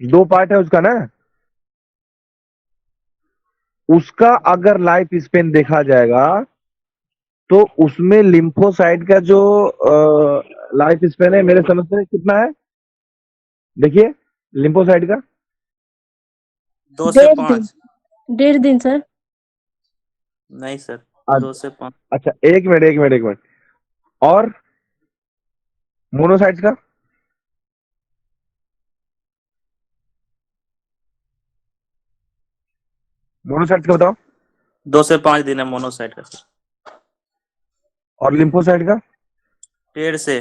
दो पार्ट है उसका ना। उसका अगर लाइफ स्पेन देखा जाएगा तो उसमें लिम्फोसाइट का जो लाइफ स्पेन है मेरे समझ से कितना है, देखिए लिम्फोसाइट का। 2 से 5। 1.5 दिन सर। नहीं सर, अ- 2 से 5। अच्छा, एक मिनट एक मिनट एक मिनट। और मोनोसाइट्स का? मोनोसाइट्स का बताओ। 2 से 5 दिन है मोनोसाइट का सर। और लिम्फोसाइट का? 1.5 से।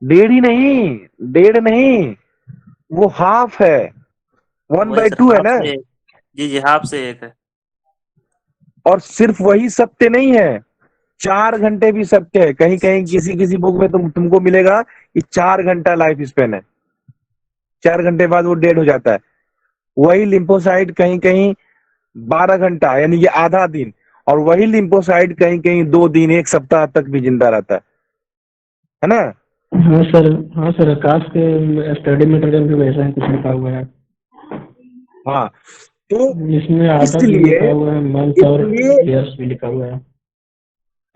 डेढ़ ही नहीं, डेढ़ नहीं, वो हाफ है, वन वही बाई सर, टू है हाफ ना। से एक। जी जी, हाफ से एक है। और सिर्फ वही सत्य नहीं है, 4 घंटे भी सत्य है। कहीं कहीं किसी किसी बुक में तुमको मिलेगा कि 4 घंटा लाइफ स्पेन है, 4 घंटे बाद वो डेड हो जाता है। वही लिम्फोसाइट कहीं कहीं 12 घंटा, यानी कि आधा दिन। और वही लिम्फोसाइट कहीं कहीं 2 दिन, 1 सप्ताह तक भी जिंदा रहता है ना। हाँ सर। हाँ सर, आकाश के स्टडी मटेरियल में वैसा ही कुछ लिखा हुआ है। हाँ, तो इसमें आधा दिन इसलिए लिखा हुआ है, मंथ और इसलिए ईयर्स भी लिखा हुआ है।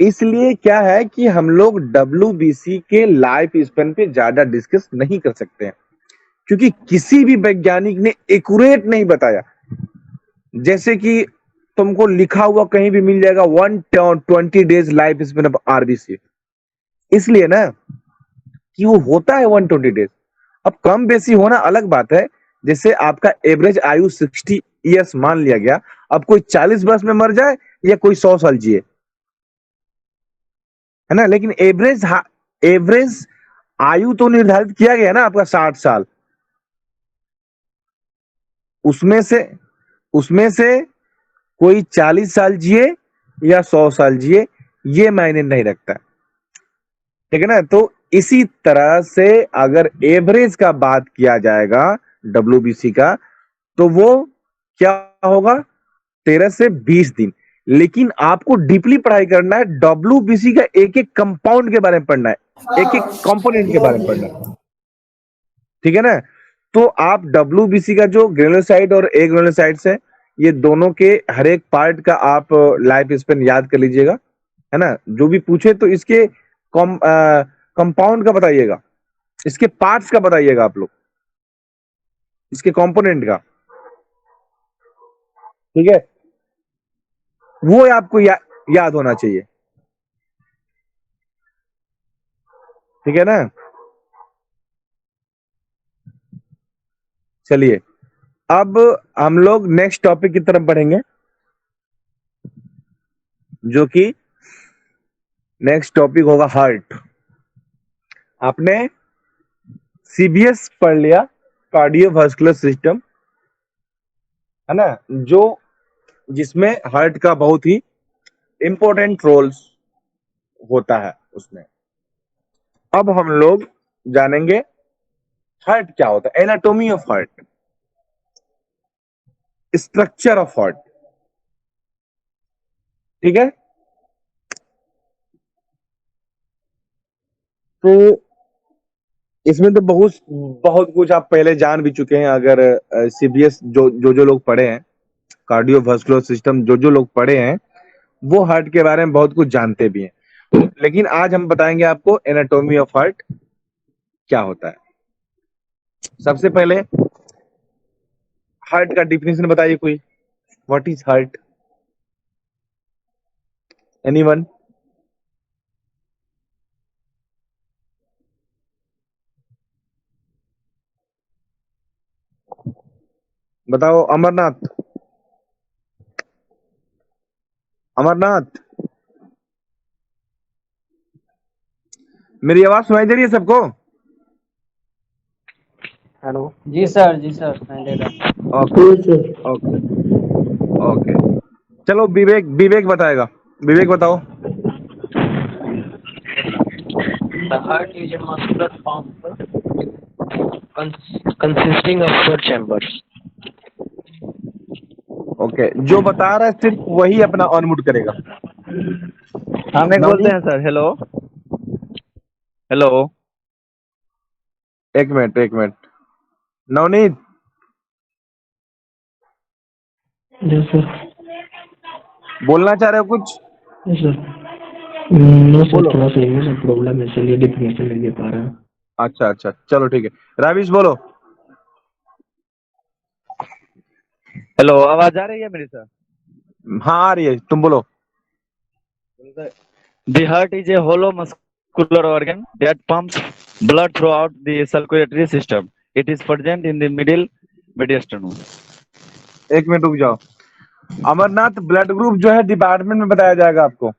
इसलिए क्या है कि हम लोग डब्ल्यूबीसी के लाइफ स्पेन पे ज्यादा डिस्कस नहीं कर सकते हैं, क्योंकि किसी भी वैज्ञानिक ने एक्यूरेट नहीं बताया। जैसे कि तुमको लिखा हुआ कहीं भी मिल जाएगा 120 days life span of RBC, इसलिए ना कि वो होता है 120 डेज। अब कम बेसी होना अलग बात है। जैसे आपका एवरेज आयु 60 ईयर्स मान लिया गया, अब कोई 40 वर्ष में मर जाए या कोई 100 साल जिए, है ना। लेकिन एवरेज आयु तो निर्धारित किया गया ना आपका 60 साल। उसमें से उसमें से कोई 40 साल जिए या 100 साल जिए, ये मायने नहीं रखता, ठीक है ना। तो इसी तरह से अगर एवरेज का बात किया जाएगा डब्ल्यूबीसी का, तो वो क्या होगा, 13 से 20 दिन। लेकिन आपको डीपली पढ़ाई करना है, डब्ल्यूबीसी का एक एक कंपाउंड के बारे में पढ़ना है, एक एक कंपोनेंट के बारे में पढ़ना है, ठीक है ना। तो आप डब्ल्यूबीसी का जो ग्रेनुलोसाइट और ए ग्रेनुलोसाइट्स है, ये दोनों के हर एक पार्ट का आप लाइफ स्पेन याद कर लीजिएगा, है ना। जो भी पूछे तो इसके कंपाउंड का बताइएगा, इसके पार्ट्स का बताइएगा आप लोग, इसके कंपोनेंट का, ठीक है। वो आपको याद होना चाहिए, ठीक है ना। चलिए, अब हम लोग नेक्स्ट टॉपिक की तरफ बढ़ेंगे, जो कि नेक्स्ट टॉपिक होगा हार्ट। आपने सीबीएस पढ़ लिया, कार्डियोवास्कुलर सिस्टम, है ना, जो जिसमें हार्ट का बहुत ही इंपॉर्टेंट रोल्स होता है उसमें। अब हम लोग जानेंगे हार्ट क्या होता है, anatomy of heart, structure of heart, ठीक है। तो इसमें तो बहुत बहुत कुछ आप पहले जान भी चुके हैं। अगर सीबीएस जो लोग पढ़े हैं, कार्डियोवास्कुलर सिस्टम जो लोग पढ़े हैं, वो हार्ट के बारे में बहुत कुछ जानते भी हैं। लेकिन आज हम बताएंगे आपको एनाटॉमी ऑफ हार्ट क्या होता है। सबसे पहले हार्ट का डिफिनेशन बताइए कोई। What is heart, anyone? बताओ अमरनाथ, अमरनाथ, मेरी आवाज सुनाई दे रही है सबको? हेलो। जी सर, जी सर, सुनाई दे रहा है। Okay okay okay. चलो विवेक, विवेक बताएगा, विवेक बताओ। The heart is a muscular pump consisting of four chambers. Okay, जो बता रहा है सिर्फ वही अपना अनम्यूट करेगा। हम एक बोलते नवनीत, हैं सर। Hello hello. एक मिनट नवनीत, यस सर। बोलना चाह रहे हो कुछ? Yes sir. नो सर, बोलो। थोड़ा सा इंग्लिश में प्रॉब्लम है, इसलिए डिफिनेशन नहीं दे पा रहा। अच्छा, चलो ठीक है। राविश बोलो। हेलो, आवाज आ रही है मेरी सर? हाँ आ रही है, तुम बोलो। The heart is a hollow muscular organ that pumps blood throughout the circulatory system. It is present in the middle mediastinum. एक मिनट रुक जाओ। अमरनाथ, ब्लड ग्रुप जो है डिपार्टमेंट में बताया जाएगा आपको।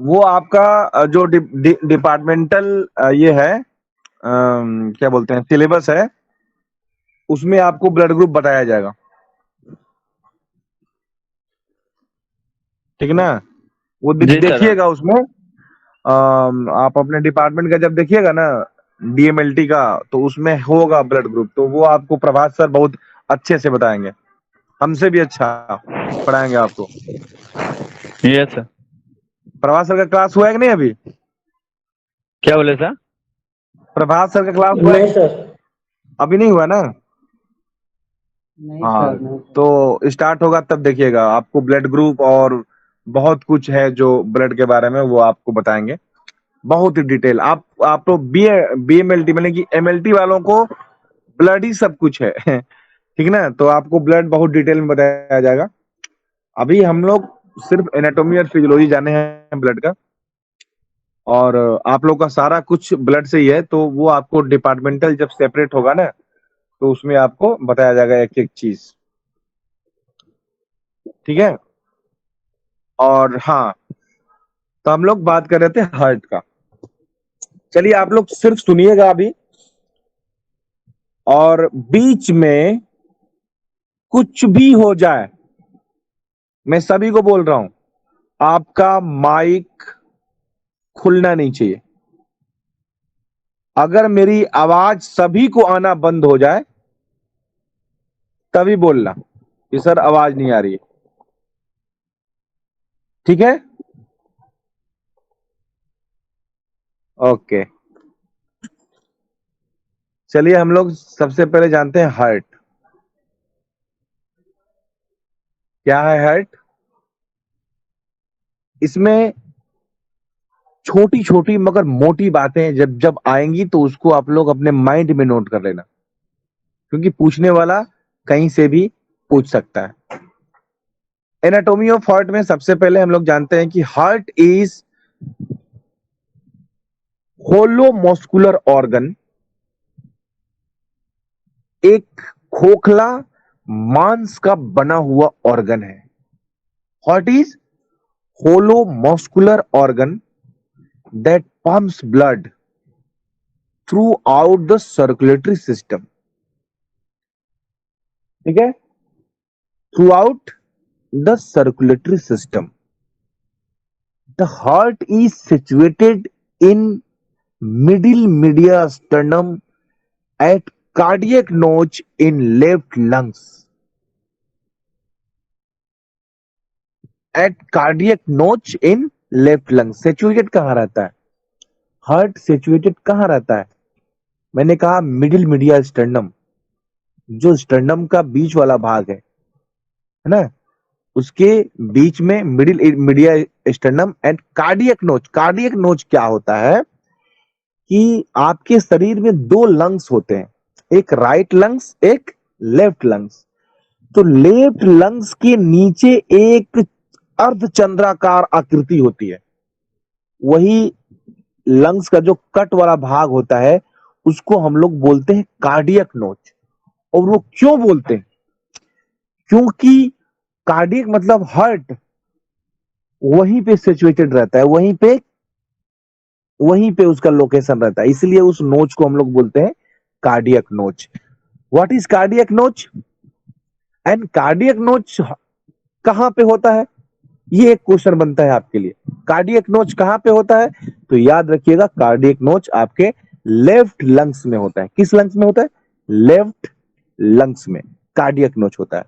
वो आपका जो डिपार्टमेंटल ये है, क्या बोलते हैं, सिलेबस है, उसमें आपको ब्लड ग्रुप बताया जाएगा, ठीक है ना? वो जी सर। देखिएगा उसमें। आप अपने डिपार्टमेंट का जब देखिएगा ना, डीएमएलटी का, तो उसमें होगा ब्लड ग्रुप, तो वो आपको प्रभात सर बहुत अच्छे से बताएंगे, हमसे भी अच्छा पढ़ाएंगे आपको। Yes sir. प्रभात सर का क्लास हुआ है कि नहीं अभी? क्या बोले सर? प्रभात सर का क्लास हुआ है? नहीं सर। अभी नहीं हुआ ना? नहीं हाँ, सर, नहीं। तो स्टार्ट होगा तब देखिएगा, आपको ब्लड ग्रुप और बहुत कुछ है जो ब्लड के बारे में वो आपको बताएंगे, बहुत ही डिटेल। आप तो बीएमएलटी मतलब कि एमएलटी वालों को ब्लड ही सब कुछ है ठीक है ना? तो आपको ब्लड बहुत डिटेल में बताया जाएगा। अभी हम लोग सिर्फ एनाटॉमी और फिजियोलॉजी जाने हैं ब्लड का, और आप लोग का सारा कुछ ब्लड से ही है, तो वो आपको डिपार्टमेंटल जब सेपरेट होगा ना, तो उसमें आपको बताया जाएगा एक एक चीज, ठीक है? और हाँ, तो हम लोग बात कर रहे थे हार्ट का। चलिए आप लोग सिर्फ सुनिएगा अभी, और बीच में कुछ भी हो जाए, मैं सभी को बोल रहा हूं, आपका माइक खुलना नहीं चाहिए। अगर मेरी आवाज सभी को आना बंद हो जाए तभी बोलना कि सर आवाज नहीं आ रही है, ठीक है? ओके, चलिए हम लोग सबसे पहले जानते हैं हार्ट क्या है। हार्ट, इसमें छोटी छोटी मगर मोटी बातें जब जब आएंगी तो उसको आप लोग अपने माइंड में नोट कर लेना, क्योंकि पूछने वाला कहीं से भी पूछ सकता है। एनाटॉमी ऑफ हार्ट में सबसे पहले हम लोग जानते हैं कि heart is hollow muscular organ, एक खोखला मांस का बना हुआ ऑर्गन है। Heart is hollow muscular organ that pumps blood throughout the circulatory system, ठीक है? Throughout the circulatory system. The heart is situated in middle mediastinum at cardiac notch in left lungs. At cardiac notch in left lung. Situated कहां रहता है? Heart situated कहां रहता है? मैंने कहा मिडिल मीडिया स्टर्नम, जो स्टर्नम का बीच वाला भाग है ना, उसके बीच में middle media sternum and cardiac नोच। कार्डियक नोच क्या होता है कि आपके शरीर में दो लंग्स होते हैं, एक राइट लंग्स, एक लेफ्ट लंग्स। तो लेफ्ट लंग्स के नीचे एक अर्धचंद्राकार आकृति होती है, वही लंग्स का जो कट वाला भाग होता है उसको हम लोग बोलते हैं कार्डियक नोच। और वो क्यों बोलते हैं? क्योंकि कार्डियक मतलब हार्ट वहीं पे सिचुएटेड रहता है, वहीं पे उसका लोकेशन रहता है, इसलिए उस नोच को हम लोग बोलते हैं कार्डियक नोच। व्हाट इज कार्डियक नोच? एंड कार्डियक नोच कहां पे होता है? ये एक क्वेश्चन बनता है आपके लिए। कार्डियक नोच कहां पे होता है? तो याद रखिएगा, कार्डियक नोच आपके लेफ्ट लंग्स में होता है। किस लंग्स में होता है? लेफ्ट लंग्स में कार्डियक नोच होता है।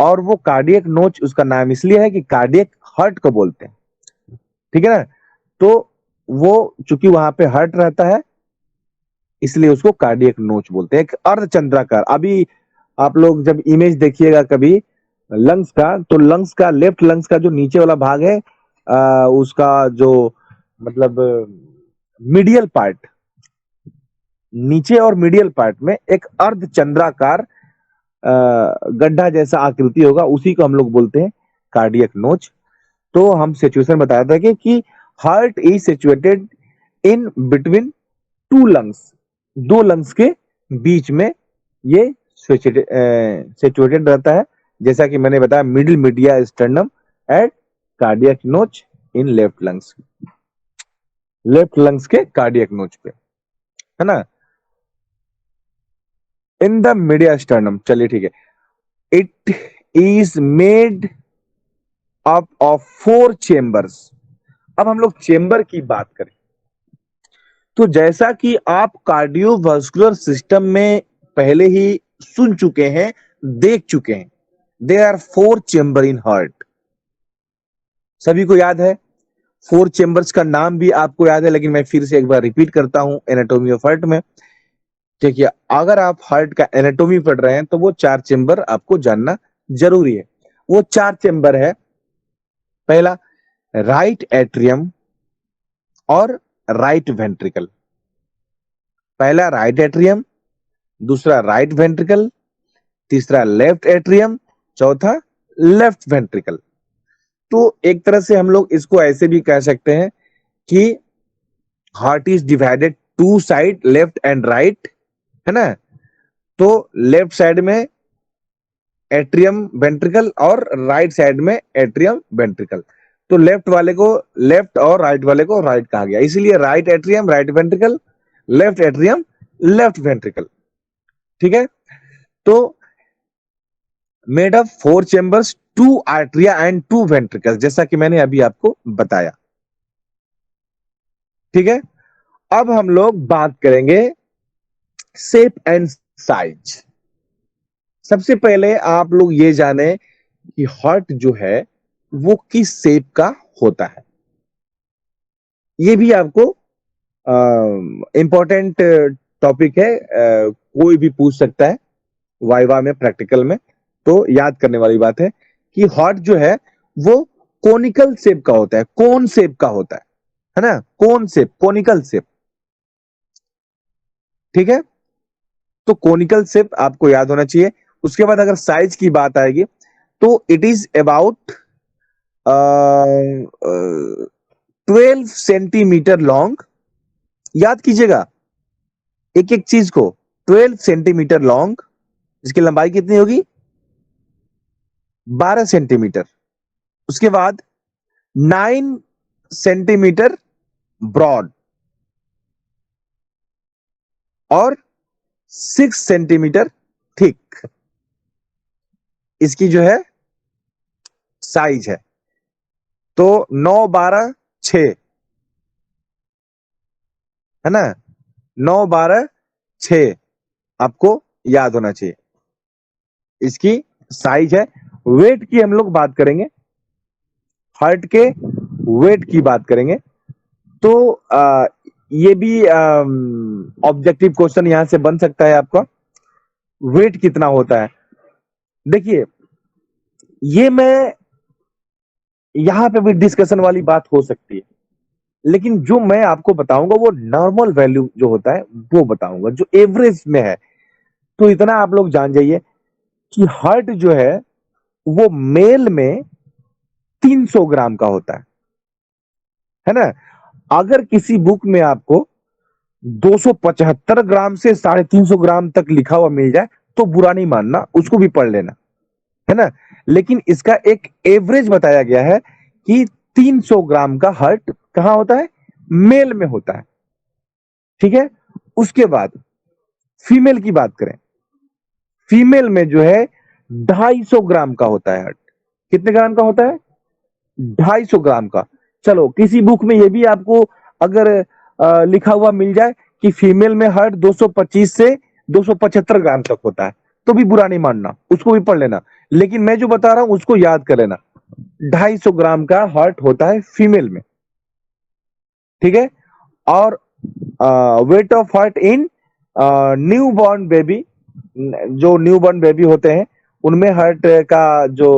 और वो कार्डियक नोच उसका नाम इसलिए है कि कार्डियक हार्ट को बोलते हैं, ठीक है ना? तो वो चूंकि वहां पे हार्ट रहता है, इसलिए उसको कार्डियक नोच बोलते हैं। एक अर्धचंद्राकार, अभी आप लोग जब इमेज देखिएगा कभी लंग्स का, तो लंग्स का, लेफ्ट लंग्स का जो नीचे वाला भाग है, उसका जो मतलब मीडियल पार्ट, नीचे और मीडियल पार्ट में एक अर्धचंद्राकार गड्ढा जैसा आकृति होगा, उसी को हम लोग बोलते हैं कार्डियक नोच। तो हम सिचुएशन बताया था कि heart is situated in between two lungs, दो लंग्स के बीच में ये सिचुएटेड रहता है, जैसा कि मैंने बताया middle media sternum at cardiac notch in left lungs, left lungs के कार्डियक नोच पे, है ना, इन द मीडिया स्टर्नम। चलिए ठीक है। It is made up of 4 chambers. अब हम लोग चेंबर की बात करें तो जैसा कि आप कार्डियोवास्कुलर सिस्टम में पहले ही सुन चुके हैं, देख चुके हैं, there are 4 chamber in heart. सभी को याद है 4 चेंबर्स का नाम भी आपको याद है, लेकिन मैं फिर से एक बार रिपीट करता हूं एनाटॉमी ऑफ हार्ट में। देखिए, अगर आप हार्ट का एनाटॉमी पढ़ रहे हैं तो वो 4 चेंबर आपको जानना जरूरी है। वो 4 चेंबर है, पहला राइट एट्रियम और राइट वेंट्रिकल। पहला राइट एट्रियम, दूसरा राइट वेंट्रिकल, तीसरा लेफ्ट एट्रियम, चौथा लेफ्ट वेंट्रिकल। तो एक तरह से हम लोग इसको ऐसे भी कह सकते हैं कि heart is divided 2 side, left and right, है ना। तो लेफ्ट साइड में एट्रियम वेंट्रिकल और राइट साइड में एट्रियम वेंट्रिकल। तो लेफ्ट वाले को लेफ्ट और राइट वाले को राइट कहा गया, इसलिए right atrium right ventricle, left atrium left ventricle. ठीक है। तो made of 4 chambers, 2 atria and 2 ventricles, जैसा कि मैंने अभी आपको बताया। ठीक है। अब हम लोग बात करेंगे शेप एंड साइज। सबसे पहले आप लोग ये जाने कि हार्ट जो है वो किस शेप का होता है। ये भी आपको इंपॉर्टेंट टॉपिक है, कोई भी पूछ सकता है वाइवा में, प्रैक्टिकल में, तो याद करने वाली बात है कि हार्ट जो है वो कोनिकल शेप का होता है, कोन शेप का होता है ना, कोन शेप, कोनिकल शेप। ठीक है। तो कोनिकल शेप आपको याद होना चाहिए। उसके बाद अगर साइज की बात आएगी तो it is about 12 centimetre long. याद कीजिएगा एक एक चीज को, 12 सेंटीमीटर लॉन्ग, इसकी लंबाई कितनी होगी 12 सेंटीमीटर। उसके बाद 9 सेंटीमीटर ब्रॉड और 6 सेंटीमीटर थिक, इसकी जो है साइज है। तो 9 12 6, है ना, 9 12 6 आपको याद होना चाहिए, इसकी साइज है। वेट की हम लोग बात करेंगे, हार्ट के वेट की बात करेंगे तो ये भी ऑब्जेक्टिव क्वेश्चन यहां से बन सकता है आपका, वेट कितना होता है। देखिए, ये मैं यहां पे भी डिस्कशन वाली बात हो सकती है, लेकिन जो मैं आपको बताऊंगा वो नॉर्मल वैल्यू जो होता है वो बताऊंगा, जो एवरेज में है। तो इतना आप लोग जान जाइए कि हार्ट जो है वो मेल में 300 ग्राम का होता है ना। अगर किसी बुक में आपको 275 ग्राम से 350 ग्राम तक लिखा हुआ मिल जाए तो बुरा नहीं मानना, उसको भी पढ़ लेना, है ना। लेकिन इसका एक एवरेज बताया गया है कि 300 ग्राम का हार्ट कहां होता है, मेल में होता है। ठीक है। उसके बाद फीमेल की बात करें, फीमेल में जो है 250 ग्राम का होता है हार्ट। कितने ग्राम का होता है, 250 ग्राम का। चलो किसी बुक में ये भी आपको अगर लिखा हुआ मिल जाए कि फीमेल में हार्ट 225 से 275 ग्राम तक होता है तो भी बुरा नहीं मानना, उसको भी पढ़ लेना। लेकिन मैं जो बता रहा हूं उसको याद कर लेना, 250 ग्राम का हार्ट होता है फीमेल में। ठीक है। और weight of heart in newborn baby, जो न्यू बॉर्न बेबी होते हैं उनमें हार्ट का जो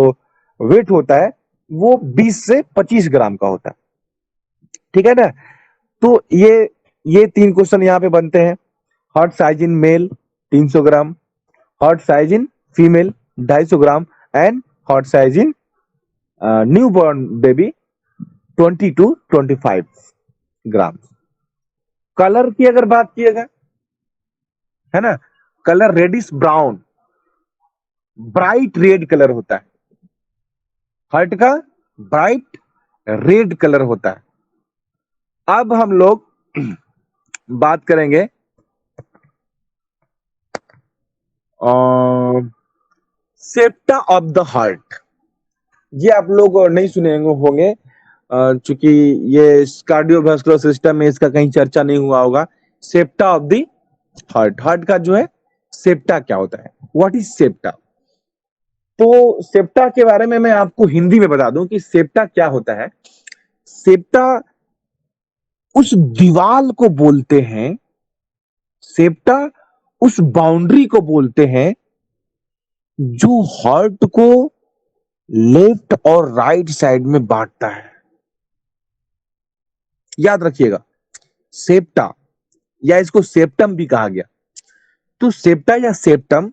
वेट होता है वो 20 से 25 ग्राम का होता है, ठीक है ना। तो ये 3 क्वेश्चन यहाँ पे बनते हैं। Heart size in male 300 gram, heart size in female 250 gram and heart size in newborn baby 20 to 25 gram. Colour की अगर बात किएगा, है ना, colour reddish brown, bright red colour होता है, हार्ट का ब्राइट रेड कलर होता है। अब हम लोग बात करेंगे सेप्टा ऑफ द हार्ट। ये आप लोग नहीं सुने होंगे, चूंकि ये कार्डियोवास्कुलर सिस्टम में इसका कहीं चर्चा नहीं हुआ होगा। Septa of the heart, heart का जो है सेप्टा क्या होता है, व्हाट इज सेप्टा। तो सेप्टा के बारे में मैं आपको हिंदी में बता दूं कि सेप्टा क्या होता है। सेप्टा उस दीवाल को बोलते हैं, सेप्टा उस बाउंड्री को बोलते हैं जो हार्ट को लेफ्ट और राइट साइड में बांटता है। याद रखिएगा, सेप्टा या इसको सेप्टम भी कहा गया। तो सेप्टा या सेप्टम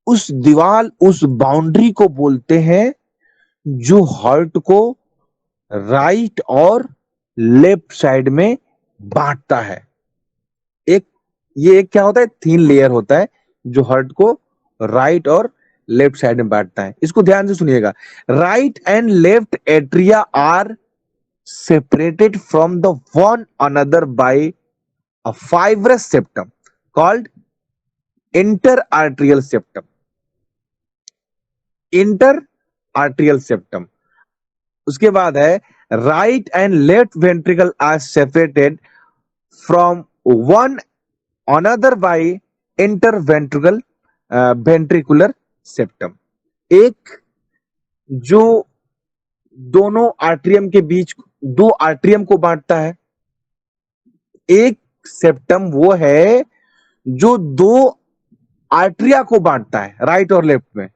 उस दीवाल, उस बाउंड्री को बोलते हैं जो हार्ट को राइट और लेफ्ट साइड में बांटता है। ये एक क्या होता है, थीन लेयर होता है जो हार्ट को राइट और लेफ्ट साइड में बांटता है। इसको ध्यान से सुनिएगा। Right and left atria are separated from the one another by a fibrous septum called interatrial septum. Interatrial septum. उसके बाद है right and left ventricle are separated from one another by inter ventricle ventricular septum. एक जो दोनों atrium के बीच दो atrium को बांटता है, एक सेप्टम वो है जो दो आर्ट्रिया को बांटता है राइट और लेफ्ट में,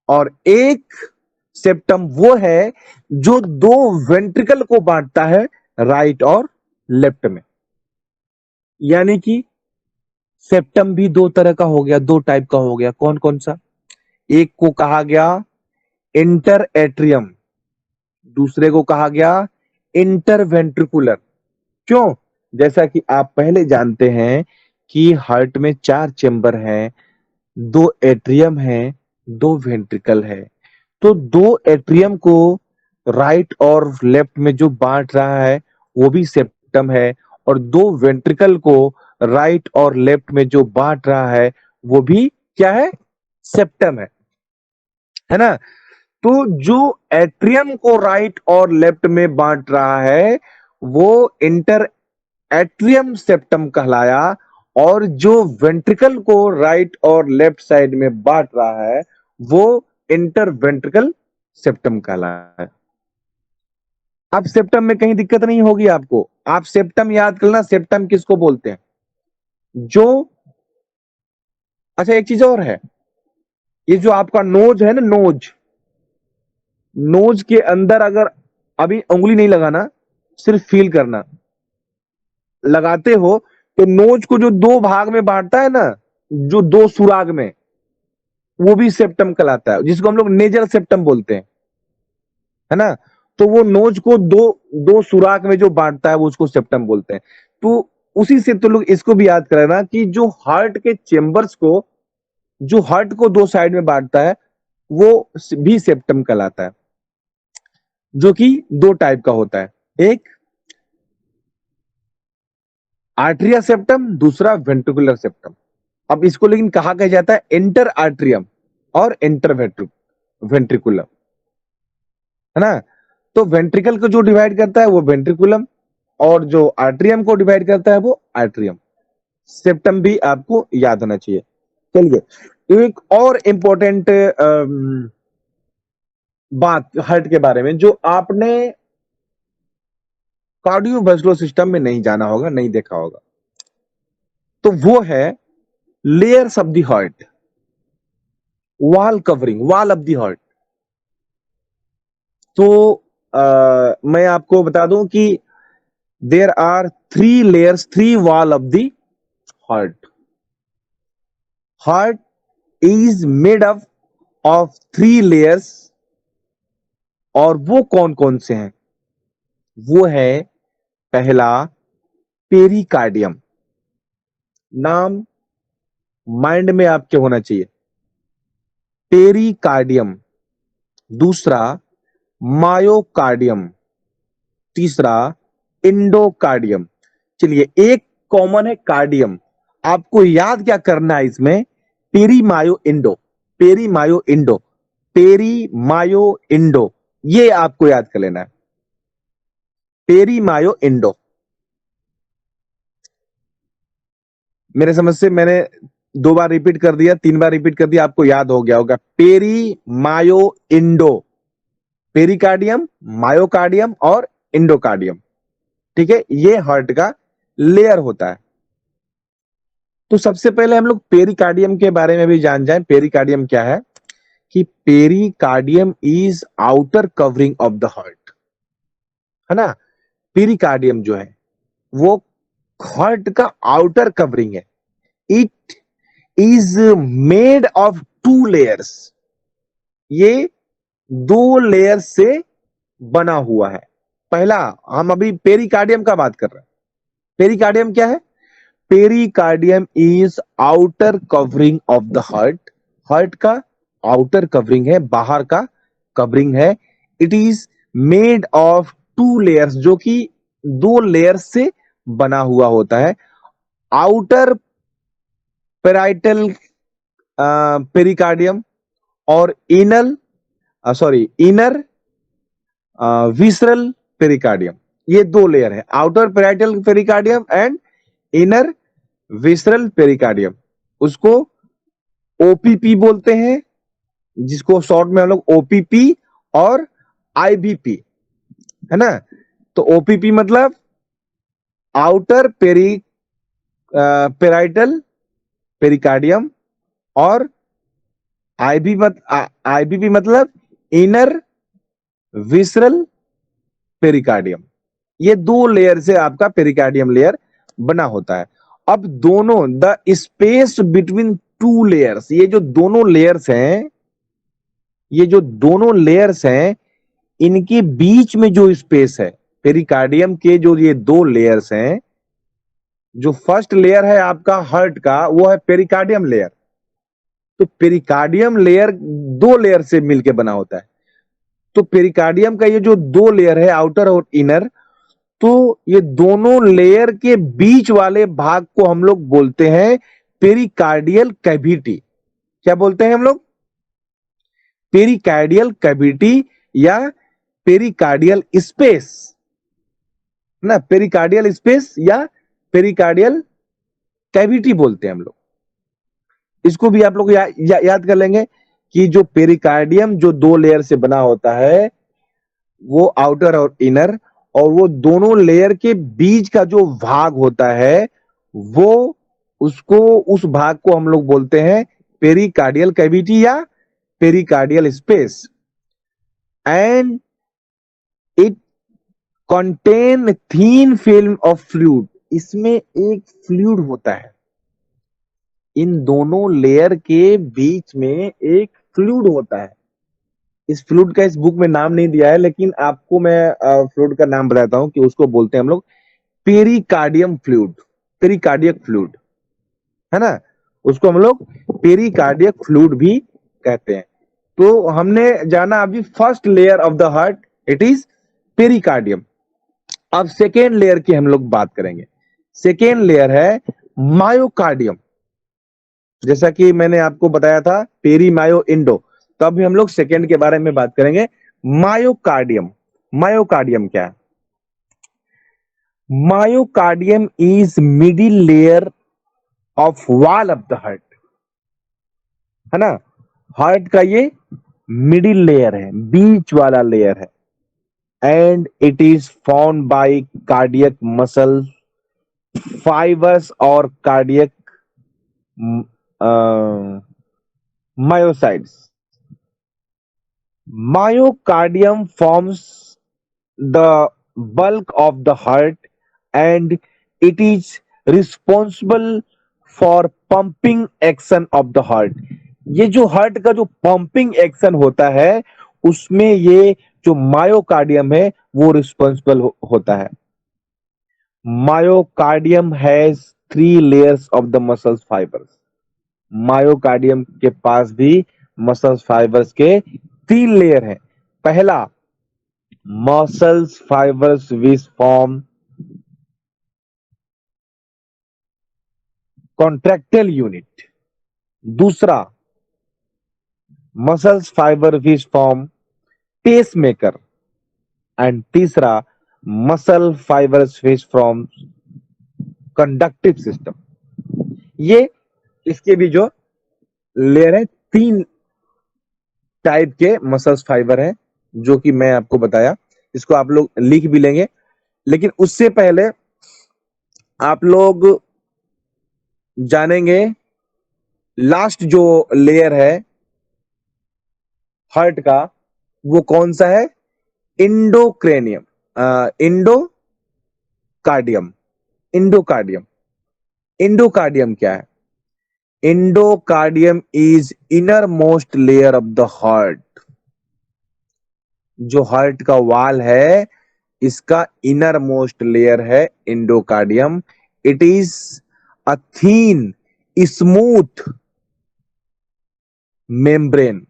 और एक सेप्टम वो है जो दो वेंट्रिकल को बांटता है राइट और लेफ्ट में। यानी कि सेप्टम भी दो तरह का हो गया, दो टाइप का हो गया। कौन कौन सा? एक को कहा गया इंटर एट्रियम, दूसरे को कहा गया इंटर वेंट्रिकुलर। क्यों? जैसा कि आप पहले जानते हैं कि हार्ट में 4 चेंबर हैं, 2 एट्रियम है, 2 वेंट्रिकल है। तो 2 एट्रियम को राइट और लेफ्ट में जो बांट रहा है वो भी सेप्टम है, और 2 वेंट्रिकल को राइट और लेफ्ट में जो बांट रहा है वो भी क्या है? सेप्टम है ना। तो जो एट्रियम को राइट और लेफ्ट में बांट रहा है वो इंटर एट्रियम सेप्टम कहलाया, और जो वेंट्रिकल को राइट और लेफ्ट साइड में बांट रहा है वो इंटर वेंट्रिकल सेप्टम कहलाया। अब सेप्टम में कहीं दिक्कत नहीं होगी आपको। आप सेप्टम याद करना, सेप्टम किसको बोलते हैं? जो अच्छा एक चीज और है, ये जो आपका नोज है ना, नोज के अंदर अगर अभी उंगली नहीं लगाना, सिर्फ फील करना, लगाते हो तो नोज को जो 2 भाग में बांटता है ना, जो 2 सुराग में, वो भी सेप्टम कहलाता है, जिसको हम लोग नेजल सेप्टम बोलते हैं, है ना। तो वो नोज को दो सुराग में जो बांटता है वो उसको सेप्टम बोलते हैं। तो उसी से तो लोग इसको भी याद करना कि जो हार्ट के चेंबर्स को, जो हार्ट को 2 साइड में बांटता है वो भी सेप्टम कहलाता है, जो कि 2 टाइप का होता है, एक आर्ट्रिया सेप्टम, दूसरा वेंट्रिकुलर सेप्टम। अब इसको लेकिन कहा जाता है इंटर आर्ट्रियम और इंटर वेंट्रिकुलम, है ना। तो वेंट्रिकल को जो डिवाइड करता है वो वेंट्रिकुलम, और जो आर्ट्रियम को डिवाइड करता है वो आर्ट्रियम। सेप्टम भी आपको याद होना चाहिए। चलिए एक और इंपॉर्टेंट बात हार्ट के बारे में जो आपने कार्डियोवास्कुलर सिस्टम में नहीं जाना होगा, नहीं देखा होगा। तो वो है layers of the heart, wall covering, wall of the heart. तो मैं आपको बता दूं कि there are 3 layers, 3 wall of the heart. Heart is made up of 3 layers, और वो कौन कौन से हैं? वो है पहला पेरिकार्डियम, नाम माइंड में आपके होना चाहिए, पेरिकार्डियम। दूसरा मायोकार्डियम, तीसरा इंडोकार्डियम। चलिए, एक कॉमन है कार्डियम, आपको याद क्या करना है इसमें? पेरी मायो इंडो, पेरी मायो इंडो, पेरी मायो इंडो, ये आपको याद कर लेना है, पेरी मायो इंडो। मेरे समझ से मैंने 2 बार रिपीट कर दिया, 3 बार रिपीट कर दिया, आपको याद हो गया होगा। पेरी मायो इंडो, पेरिकार्डियम, मायोकार्डियम और इंडोकार्डियम। ठीक है, ये हार्ट का लेयर होता है। तो सबसे पहले हम लोग पेरिकार्डियम के बारे में भी जान जाएं। पेरिकार्डियम क्या है? कि pericardium is outer covering of the heart, है ना। पेरिकार्डियम जो है वो हार्ट का आउटर कवरिंग है। It is made of 2 layers, ये 2 लेयर से बना हुआ है। पहला, हम अभी पेरिकार्डियम का बात कर रहे हैं। पेरिकार्डियम क्या है? Pericardium is outer covering of the heart, heart का आउटर कवरिंग है, बाहर का कवरिंग है। It is made of 2 layers, जो कि 2 लेयर्स से बना हुआ होता है। आउटर पेराइटल पेरिकार्डियम और इनर विसरल पेरिकार्डियम, ये 2 लेयर है। Outer parietal pericardium and inner visceral pericardium, उसको ओपीपी बोलते हैं, जिसको शॉर्ट में हम लोग ओपीपी और आईबीपी, है ना। तो ओपीपी मतलब आउटर पेराइटल पेरिकार्डियम, और आईबीपी मतलब इनर विसरल पेरिकार्डियम। ये 2 लेयर से आपका पेरिकार्डियम लेयर बना होता है। अब दोनों, द स्पेस बिटवीन 2 लेयर्स, ये जो दोनों लेयर्स हैं, इनके बीच में जो स्पेस है, पेरिकार्डियम के जो ये 2 लेयर्स हैं, जो फर्स्ट लेयर है आपका हार्ट का, वो है पेरिकार्डियम लेयर। तो पेरिकार्डियम लेयर 2 लेयर से मिलकर बना होता है। तो पेरिकार्डियम का ये जो 2 लेयर है, आउटर और इनर, तो ये दोनों लेयर के बीच वाले भाग को हम लोग बोलते हैं पेरिकार्डियल कैविटी। क्या बोलते हैं हम लोग? पेरिकार्डियल कैविटी या पेरिकार्डियल स्पेस ना, पेरिकार्डियल स्पेस या पेरिकार्डियल कैविटी बोलते हैं हम लोग। इसको भी आप लोग याद कर लेंगे कि जो पेरिकार्डियम जो 2 लेयर से बना होता है, वो आउटर और इनर, और वो दोनों लेयर के बीच का जो भाग होता है, वो उस भाग को हम लोग बोलते हैं पेरिकार्डियल कैविटी या pericardial space. And it contain thin film of fluid, इसमें एक फ्लूइड होता है। इन दोनों लेयर के बीच में एक फ्लूइड होता है। इस फ्लूइड का इस बुक में नाम नहीं दिया है, लेकिन आपको मैं फ्लूइड का नाम बताता हूं कि उसको बोलते हैं हम लोग पेरिकार्डियम फ्लूइड, पेरिकार्डियक फ्लूइड, है ना। उसको हम लोग पेरिकार्डियक फ्लूइड भी कहते हैं। तो हमने जाना अभी first layer of the heart, it is pericardium. अब सेकेंड लेयर की हम लोग बात करेंगे। सेकेंड लेयर है मायोकार्डियम। जैसा कि मैंने आपको बताया था पेरी मायो इंडो, तो अभी हम लोग सेकेंड के बारे में बात करेंगे, मायोकार्डियम। मायोकार्डियम क्या है? Myocardium is middle layer of wall of the heart, है ना। हार्ट का ये मिडिल लेयर है, बीच वाला लेयर है। And it is found by cardiac muscle fibres और cardiac myocytes. Myocardium forms the bulk of the heart and it is responsible for pumping action of the heart. ये जो heart का जो pumping action होता है उसमें ये जो मायोकार्डियम है वो रिस्पॉन्सिबल होता है. Myocardium has 3 layers of the muscle fibers. Myocardium के पास भी मसल्स फाइबर्स के 3 लेयर हैं. पहला muscles fibres which form contractile unit. दूसरा muscles fibre which form pacemaker. And तीसरा muscle fibres which form conductive system. ये इसके भी जो लेयर है 3 टाइप के मसल्स फाइबर हैं जो कि मैं आपको बताया. इसको आप लोग लिख भी लेंगे, लेकिन उससे पहले आप लोग जानेंगे लास्ट जो लेयर है हार्ट का वो कौन सा है. इंडोक्रेनियम, इंडोकार्डियम. इंडोकार्डियम. इंडोकार्डियम क्या है? Endocardium is inner most layer of the heart. जो हार्ट का वाल है इसका इनर मोस्ट लेयर है endocardium. It is a thin smooth membrane,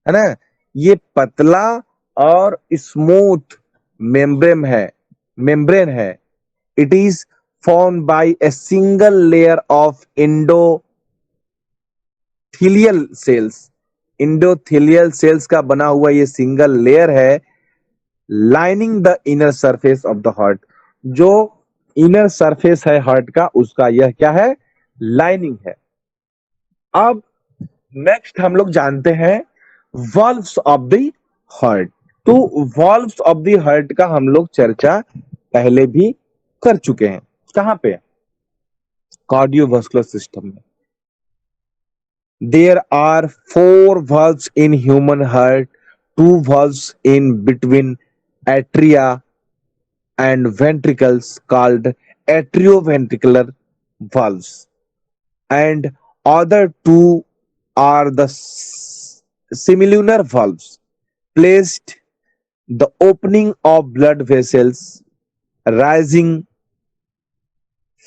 है ना. ये पतला और स्मूथ मेम्ब्रेन है. It is formed by a single layer of endothelial cells. endothelial cells का बना हुआ ये सिंगल लेयर है lining the inner surface of the heart. जो इनर सरफेस है हार्ट का उसका यह क्या है? लाइनिंग है. अब नेक्स्ट हम लोग जानते हैं valves of the heart. तो valves of the heart का हम लोग चर्चा पहले भी कर चुके हैं. कहां पे? कार्डियोवास्कुलर सिस्टम में. There are 4 valves in human heart, 2 valves in between atria and ventricles called atrioventricular valves, and other 2 are the semilunar valves placed the opening of blood vessels rising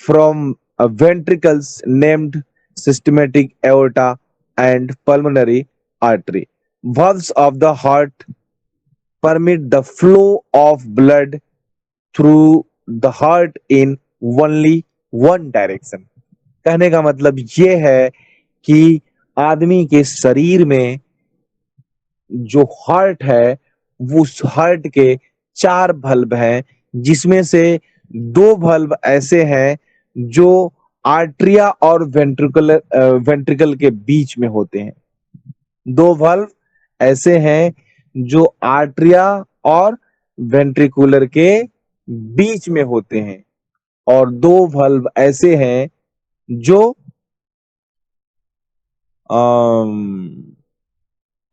from ventricles named systematic aorta and pulmonary artery. Valves of the heart permit the flow of blood through the heart in only one direction. कहने का मतलब ये है कि आदमी के शरीर में जो हार्ट है उस हार्ट के 4 valve हैं, जिसमें से 2 valve ऐसे हैं जो आर्ट्रिया और वेंट्रिकल के बीच में होते हैं. 2 valve ऐसे हैं जो आर्ट्रिया और वेंट्रिकुलर के बीच में होते हैं और 2 valve ऐसे हैं जो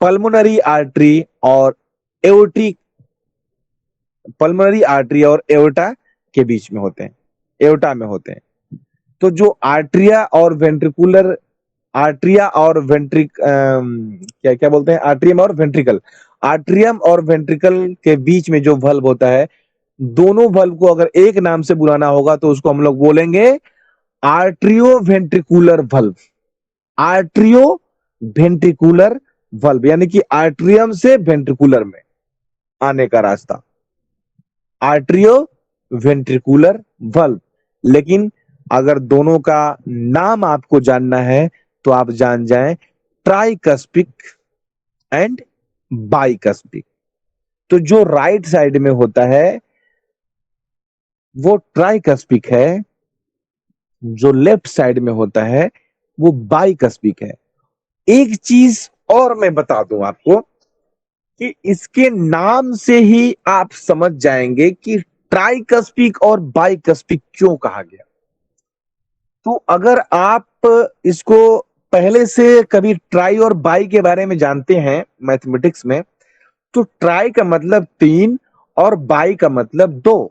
पल्मोनरी आर्टरी और एओर्टा के बीच में होते हैं, एओर्टा में होते हैं. तो जो आर्ट्रिया और क्या बोलते हैं, आर्ट्रियम और वेंट्रिकल के बीच में जो वल्व होता है, दोनों वल्व को अगर एक नाम से बुलाना होगा तो उसको हम लोग बोलेंगे आर्ट्रियोवेंट्रिकुलर वल्व. आर्ट्रियोवेंट्रिकुलर वल्व यानी कि आर्ट्रियम से वेंट्रिकुलर में आने का रास्ता, आर्ट्रियोवेंट्रिकुलर वल्व. लेकिन अगर दोनों का नाम आपको जानना है तो आप जान जाएं ट्राइकस्पिक एंड बाइकस्पिक. तो जो राइट साइड में होता है वो ट्राइकस्पिक है, जो लेफ्ट साइड में होता है वो बाइकस्पिक है. एक चीज और मैं बता दूं आपको कि इसके नाम से ही आप समझ जाएंगे कि ट्राइकस्पिक और बाइकस्पिक क्यों कहा गया? तो अगर आप इसको पहले से कभी ट्राई और बाई के बारे में जानते हैं मैथमेटिक्स में, तो ट्राई का मतलब 3 और बाई का मतलब 2।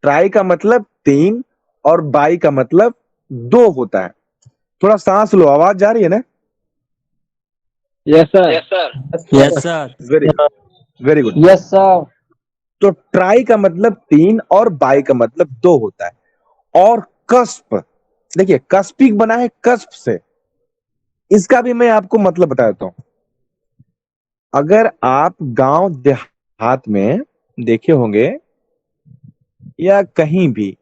ट्राई का मतलब 3 और बाई का मतलब 2 होता है। थोड़ा सांस लो, आवाज जा रही है ना? Yes sir. Yes sir. Very good, very good. Yes sir. तो ट्राई का मतलब 3 और बाई का मतलब 2 होता है। और कस्प, देखिए कस्पिक बना है कस्प से, इसका भी मैं आपको मतलब बता देता हूं। अगर आप गांव देहात में देखे होंगे या कहीं भी,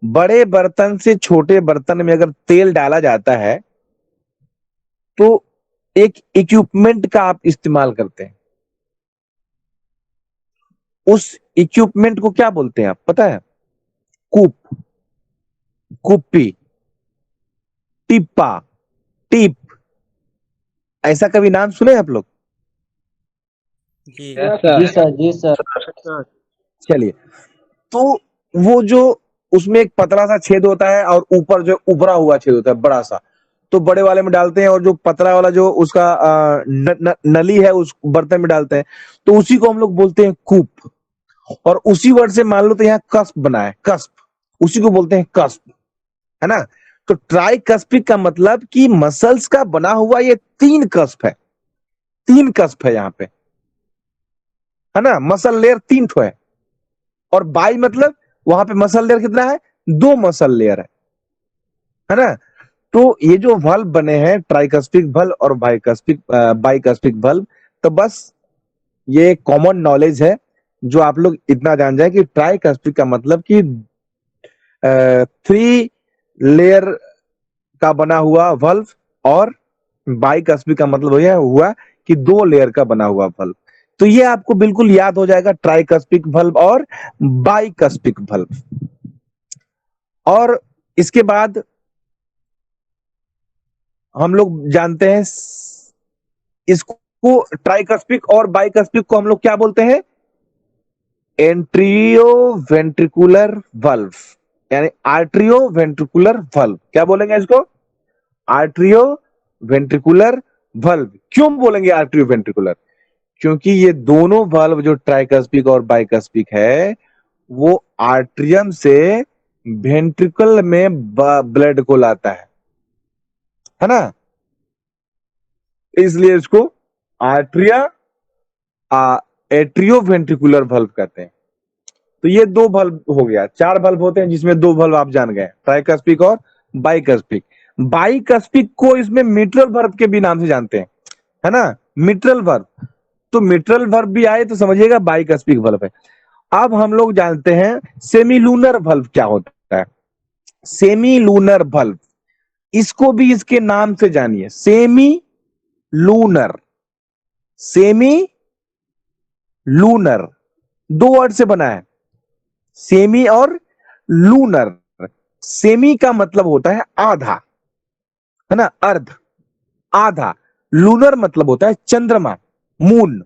बड़े बर्तन से छोटे बर्तन में अगर तेल डाला जाता है तो एक इक्विपमेंट का आप इस्तेमाल करते हैं। उस इक्विपमेंट को क्या बोलते हैं आप पता है? कूप, कुप्पी, टिप्पा, टिप, ऐसा कभी नाम सुने आप लोग? जी जी सर। जी सर। चलिए, तो वो जो उसमें एक पतला सा छेद होता है और ऊपर जो उभरा हुआ छेद होता है बड़ा सा, तो बड़े वाले में डालते हैं, और जो पतला वाला जो उसका नली है उस बर्तन में डालते हैं, तो उसी को हम लोग बोलते हैं कूप। और उसी वर्ड से मान लो तो यहाँ कस्प बना है, कस्प, उसी को बोलते हैं कस्प, है ना? तो ट्राई कस्पिक का मतलब कि मसल्स का बना हुआ ये 3 कस्प है, 3 कस्प है यहाँ पे, है ना? मसल लेयर 3 ठो है। और बाई मतलब वहां पे मसल लेयर कितना है? 2 मसल लेयर है ना? तो ये जो वल्व बने हैं ट्राइकस्पिक वल्व और बाइकस्पिक वल्व, तो बस ये कॉमन नॉलेज है जो आप लोग इतना जान जाए कि ट्राइकस्पिक का मतलब कि 3 लेयर का बना हुआ वल्व, और बाइकस्पिक का मतलब हुआ कि 2 लेयर का बना हुआ वल्व। तो ये आपको बिल्कुल याद हो जाएगा, ट्राइकस्पिक वल्व और बाइकस्पिक वल्व। और इसके बाद हम लोग जानते हैं इसको, ट्राइकस्पिक और बाइकस्पिक को हम लोग क्या बोलते हैं? एंट्रियो वेंट्रिकुलर वल्व, यानी आर्ट्रियो वेंट्रिकुलर वल्व। क्या बोलेंगे इसको? Atrio ventricular valve. क्यों बोलेंगे आर्ट्रियो वेंट्रिकुलर? क्योंकि ये दोनों वल्व जो ट्राइकस्पिक और बाइकस्पिक है वो आर्ट्रियम से वेंट्रिकल में ब्लड को लाता है ना? इसलिए इसको आर्ट्रिया एट्रियो वेंट्रिकुलर वल्व कहते हैं। तो ये 2 वल्व हो गया, 4 वल्व होते हैं जिसमें 2 वल्व आप जान गए, ट्राइकस्पिक और बाइकस्पिक। बाइकस्पिक को इसमें मिट्रल वर्ब के भी नाम से जानते हैं, है ना? मिट्रल वर्ब, तो मिट्रल वर्ब भी आए तो समझिएगा बाइकस्पिक वर्ब है। अब हम लोग जानते हैं सेमी लूनर वल्व क्या होता है। सेमी लूनर वल्व, इसको भी इसके नाम से जानिए, semi lunar. Semi lunar 2 word से बना है, सेमी और लूनर। सेमी का मतलब होता है आधा, है ना? अर्ध, आधा। लूनर मतलब होता है चंद्रमा, मून।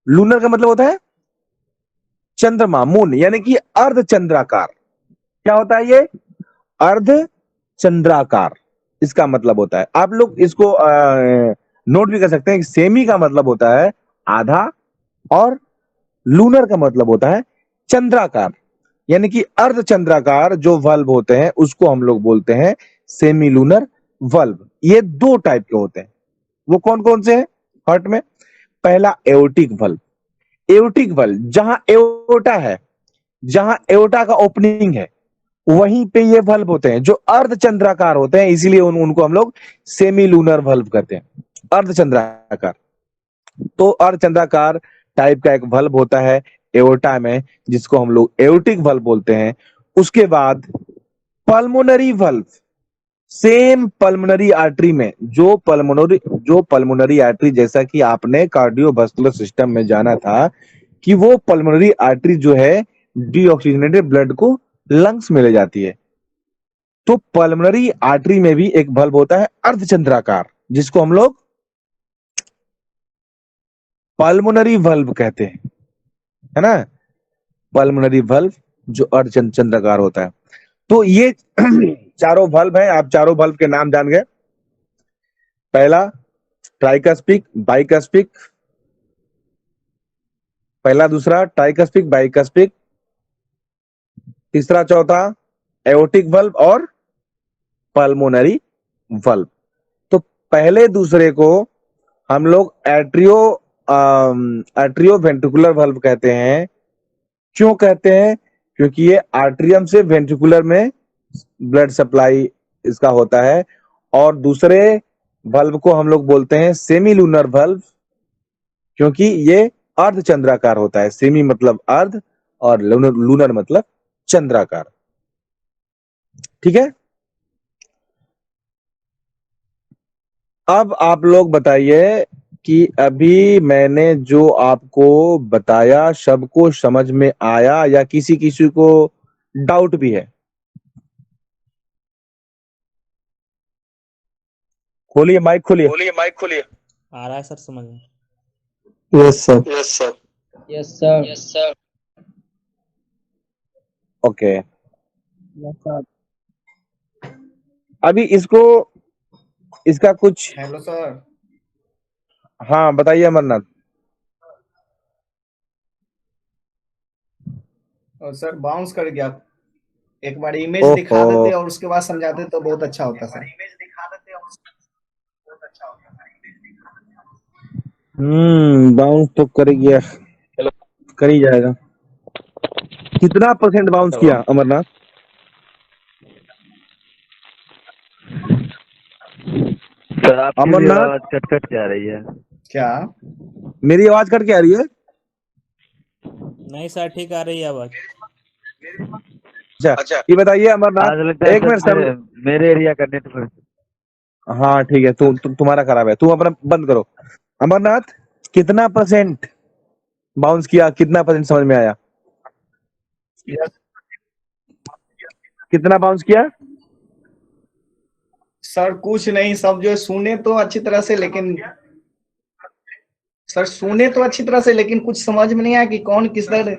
लूनर का मतलब होता है चंद्रमा, मून, यानी कि अर्ध चंद्राकार। क्या होता है ये? अर्ध चंद्राकार, इसका मतलब होता है। आप लोग इसको नोट भी कर सकते हैं कि सेमी का मतलब होता है आधा, और लूनर का मतलब होता है चंद्राकार, यानी कि अर्ध चंद्राकार जो वल्व होते हैं उसको हम लोग बोलते हैं सेमी लूनर वल्व। ये 2 टाइप के होते हैं। वो कौन कौन से हैं हार्ट में? पहला एओर्टिक वल्व। एओर्टिक वल्व, जहां एओर्टा है, जहां एओर्टा का ओपनिंग है, वहीं पे ये वल्व होते हैं जो अर्ध चंद्राकार होते हैं, इसीलिए उनको हम लोग सेमी लूनर वल्व कहते हैं, अर्ध चंद्राकार। तो अर्ध चंद्राकार टाइप का एक वल्व होता है एओर्टा में, जिसको हम लोग एओर्टिक वल्व बोलते हैं। उसके बाद pulmonary valve, same pulmonary artery में, जो पल्मोनरी आर्टरी, जैसा कि आपने कार्डियोवास्कुलर सिस्टम में जाना था कि वो पल्मोनरी आर्टरी जो है डीऑक्सीजनेटेड ब्लड को लंग्स में ले जाती है। तो पल्मोनरी आर्टरी में भी एक वल्व होता है अर्धचंद्राकार, जिसको हम लोग पल्मोनरी वल्व कहते हैं, है ना? पल्मोनरी वल्व जो अर्धचंद्राकार होता है। तो ये चारों वल्व हैं, आप चारों वल्व के नाम जान गए। पहला ट्राइकस्पिक, बाइकस्पिक, पहला दूसरा ट्राइकस्पिक, बाइकस्पिक, तीसरा चौथा एओर्टिक वल्व और पल्मोनरी वल्व। तो पहले दूसरे को हम लोग एट्रियो वेंट्रिकुलर वल्व कहते हैं। क्यों कहते हैं? क्योंकि ये आर्ट्रियम से वेंट्रिकुलर में ब्लड सप्लाई इसका होता है। और दूसरे वल्व को हम लोग बोलते हैं सेमी लूनर वल्व, क्योंकि ये अर्धचंद्राकार होता है। सेमी मतलब अर्ध और लूनर मतलब चंद्राकार। ठीक है, अब आप लोग बताइए कि अभी मैंने जो आपको बताया सबको समझ में आया या किसी किसी को डाउट भी है? खोलिए माइक, खोलिए। आ रहा है सर समझ में। Yes, sir. Yes, sir. Okay, Yes, sir. अभी इसका कुछ, हेलो सर। हाँ बताइए अमरनाथ। और सर बाउंस कर गया। एक बार इमेज दिखा ओहो। देते और उसके बाद समझाते तो बहुत अच्छा होता सर। बाउंस तो कर गया, कर ही जाएगा। कितना % बाउंस किया अमरनाथ? सर आपकी भी अमरनाथ, आवाज कट कट के आ रही है। क्या? मेरी आवाज कट के आ रही है? नहीं सर ठीक आ रही है आवाज। अच्छा, ये बताइए आज अमरनाथ, लगता है एक मिनट सर सर। मेरे एरिया का नेटवर्क। हाँ ठीक है, तुम्हारा खराब है, तुम अपना बंद करो। अमरनाथ, कितना % बाउंस किया, कितना % समझ में आया? कितना बाउंस किया? सर कुछ नहीं, सब जो सुने तो अच्छी तरह से, लेकिन सर सुने तो अच्छी तरह से लेकिन कुछ समझ में नहीं आया कि कौन किस तरह।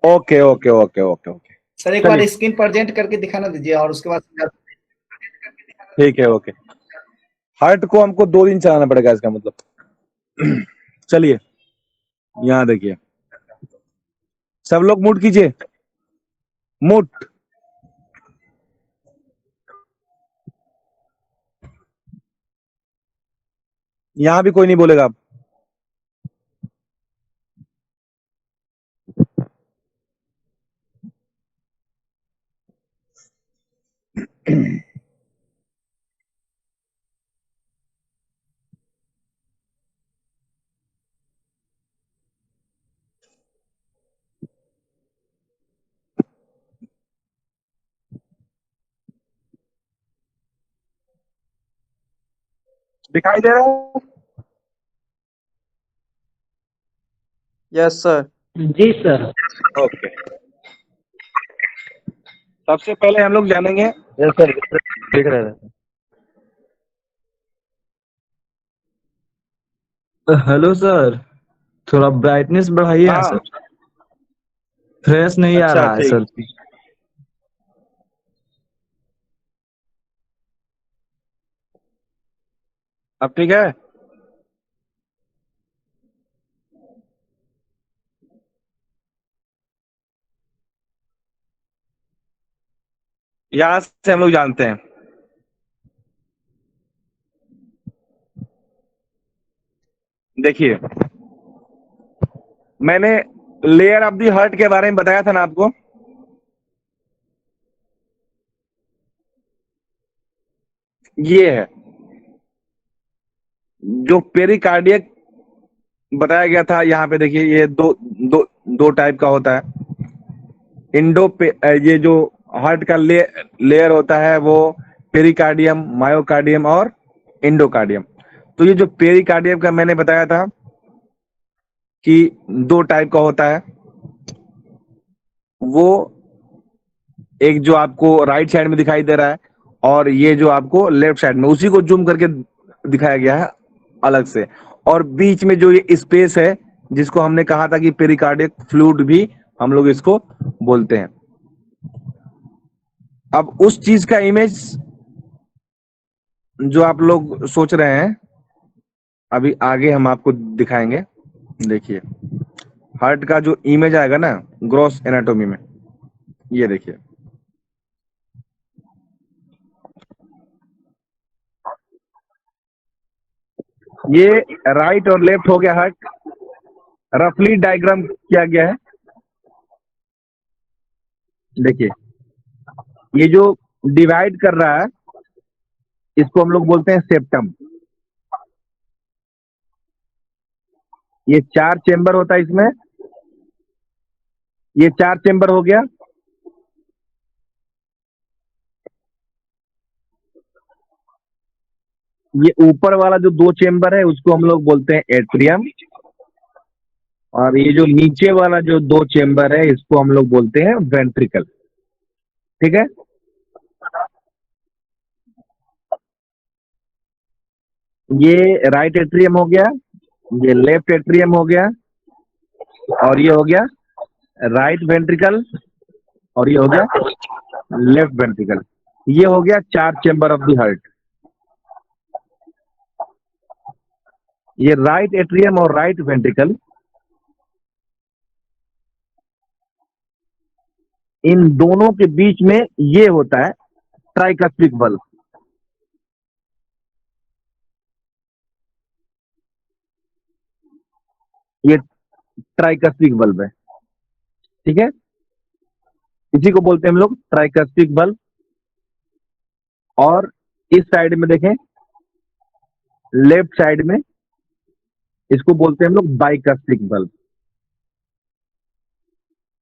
Okay okay okay okay okay, sir एक बार स्क्रीन प्रेजेंट करके दिखाना दीजिए और उसके बाद ठीक है ओके। हार्ट को हमको 2 दिन चलाना पड़ेगा इसका मतलब। चलिए यहाँ देखिए, सब लोग मूट कीजिए, मूट। यहाँ भी कोई नहीं बोलेगा अब। दिखाई दे रहा है? Yes, sir. जी सर। ओके, सबसे पहले हम लोग जानेंगे। यस सर, देख रहे थे। हेलो सर, थोड़ा ब्राइटनेस बढ़ाइए ना हाँ, सर, फ्रेश नहीं आ अच्छा, रहा है ठीक। सर। अब ठीक है? यहां से हम लोग जानते हैं। देखिए, मैंने लेयर ऑफ दी हार्ट के बारे में बताया था ना आपको। ये है जो पेरिकार्डियक बताया गया था। यहाँ पे देखिए, ये दो टाइप का होता है। ये जो हार्ट का लेयर होता है वो पेरिकार्डियम, मायोकार्डियम और एंडोकार्डियम। तो ये जो पेरिकार्डियम का मैंने बताया था कि 2 टाइप का होता है। वो एक जो आपको राइट साइड में दिखाई दे रहा है और ये जो आपको लेफ्ट साइड में, उसी को जूम करके दिखाया गया है अलग से। और बीच में जो ये स्पेस है जिसको हमने कहा था कि पेरिकार्डिक फ्लूइड भी हम लोग इसको बोलते हैं। अब उस चीज का इमेज जो आप लोग सोच रहे हैं अभी आगे हम आपको दिखाएंगे। देखिए हार्ट का जो इमेज आएगा ना ग्रॉस एनाटोमी में, ये देखिए ये राइट और लेफ्ट हो गया हार्ट, रफली डायग्राम किया गया है। देखिए ये जो डिवाइड कर रहा है इसको हम लोग बोलते हैं सेप्टम। ये 4 चेंबर होता है इसमें, ये 4 चेंबर हो गया। ये ऊपर वाला जो 2 चेंबर है उसको हम लोग बोलते हैं एट्रियम, और ये जो नीचे वाला जो 2 चेंबर है इसको हम लोग बोलते हैं वेंट्रिकल। ठीक है, ये राइट एट्रियम हो गया, ये लेफ्ट एट्रियम हो गया, और ये हो गया राइट वेंट्रिकल, और ये हो गया लेफ्ट वेंट्रिकल। ये हो गया 4 चेंबर ऑफ द हार्ट। ये राइट एट्रियम और राइट वेंट्रिकल, इन दोनों के बीच में ये होता है ट्राइकस्पिक बल्ब। ये ट्राइकस्पिक बल्ब है। ठीक है, इसी को बोलते हैं हम लोग ट्राइकस्पिक बल्ब। और इस साइड में देखें, लेफ्ट साइड में, इसको बोलते हैं हम लोग बाइकस्पिक बल्ब।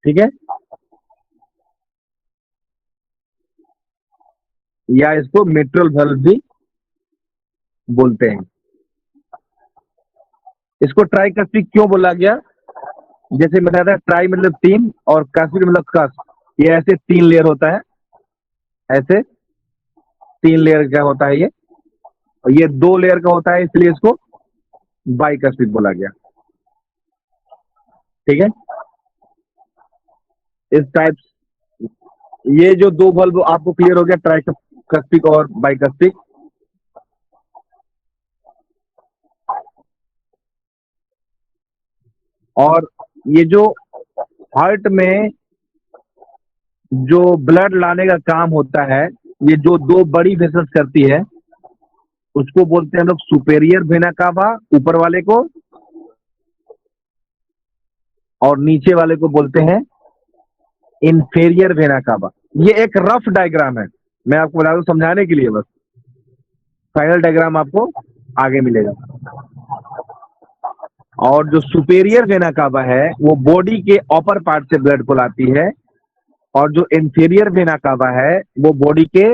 ठीक है, या इसको मिट्रल बल्ब भी बोलते हैं। इसको ट्राइकस्पिक क्यों बोला गया? जैसे बताया था, ट्राई मतलब 3 और कास्पिक मतलब कस। ये ऐसे 3 लेयर होता है, ऐसे 3 लेयर का होता है ये, और ये 2 लेयर का होता है, इसलिए इसको बाइकस्पिक बोला गया। ठीक है, इस टाइप ये जो 2 बल्ब आपको क्लियर हो गया, ट्राइकस्पिक और बाइकस्पिक। और ये जो हार्ट में जो ब्लड लाने का काम होता है, ये जो 2 बड़ी वेसल्स करती है उसको बोलते हैं हम लोग सुपेरियर वेना कावा, ऊपर वाले को, और नीचे वाले को बोलते हैं इंफेरियर वेना कावा। ये एक रफ डायग्राम है, मैं आपको बता दूं समझाने के लिए, बस फाइनल डायग्राम आपको आगे मिलेगा। और जो सुपेरियर वेना कावा है वो बॉडी के अपर पार्ट से ब्लड को लाती है, और जो इंफीरियर वेना कावा है वो बॉडी के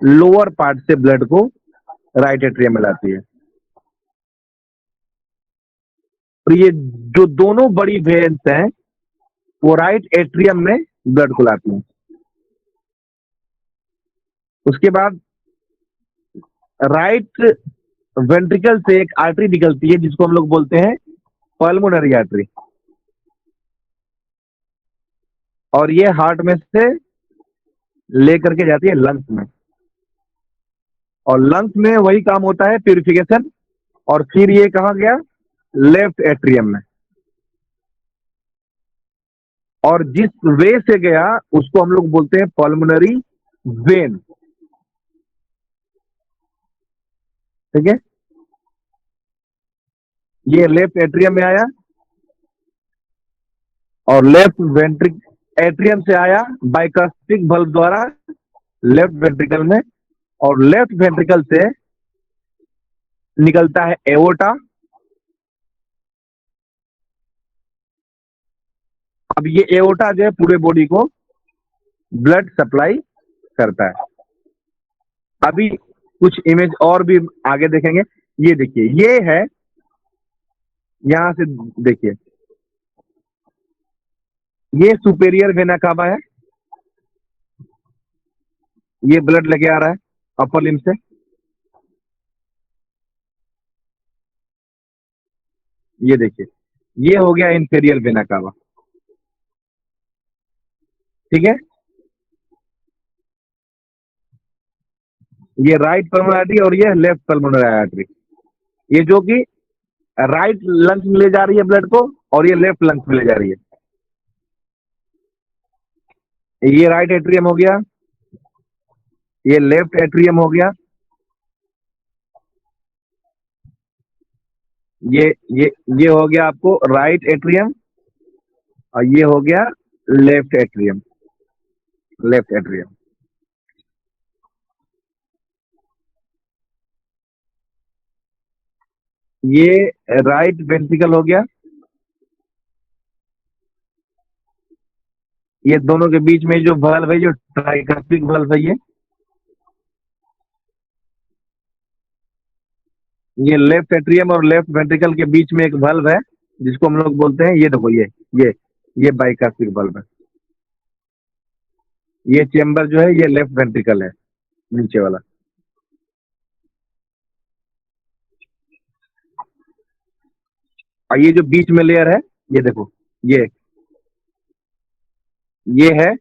लोअर पार्ट से ब्लड को राइट एट्रियम में लाती है। और ये जो दोनों बड़ी वेन्स हैं वो राइट एट्रियम में ब्लड को लाती हैं। उसके बाद राइट वेंट्रिकल से एक आर्टरी निकलती है जिसको हम लोग बोलते हैं पल्मोनरी आर्टरी, और ये हार्ट में से लेकर के जाती है लंग्स में, और लंग्स में वही काम होता है प्यूरिफिकेशन। और फिर ये कहा गया लेफ्ट एट्रियम में, और जिस वे से गया उसको हम लोग बोलते हैं पल्मोनरी वेन। ठीक है, ये लेफ्ट एट्रियम में आया, और लेफ्ट वेंट्रिक एट्रियम से आया बाइकस्पिक बल्ब द्वारा लेफ्ट वेंट्रिकल में, और लेफ्ट वेंट्रिकल से निकलता है एओर्टा। अब ये एओर्टा जो है पूरे बॉडी को ब्लड सप्लाई करता है। अभी कुछ इमेज और भी आगे देखेंगे। ये देखिए, ये है, यहां से देखिए, ये सुपेरियर वेना कावा है, ये ब्लड लेके आ रहा है अपर लिम्ब से। ये देखिए, ये हो गया इंफीरियर वेना कावा। ठीक है, ये राइट पल्मोनरी आर्टरी और ये लेफ्ट पल्मोनरी आर्टरी, ये जो कि राइट लंग्स में ले जा रही है ब्लड को और ये लेफ्ट लंग्स में ले जा रही है। ये राइट एट्रियम हो गया, ये लेफ्ट एट्रियम हो गया, ये ये हो गया आपको राइट एट्रियम और ये हो गया लेफ्ट एट्रियम। लेफ्ट एट्रियम, ये राइट वेंट्रिकल हो गया, ये दोनों के बीच में जो वाल्व है, जो ट्राइकास्पिक वाल्व है, ये लेफ्ट एट्रियम और लेफ्ट वेंट्रिकल के बीच में एक वाल्व है जिसको हम लोग बोलते हैं, ये देखो, ये बाइकास्पिक वाल्व है। ये चेम्बर जो है ये लेफ्ट वेंट्रिकल है, नीचे वाला। और ये जो बीच में लेयर है, ये देखो, ये है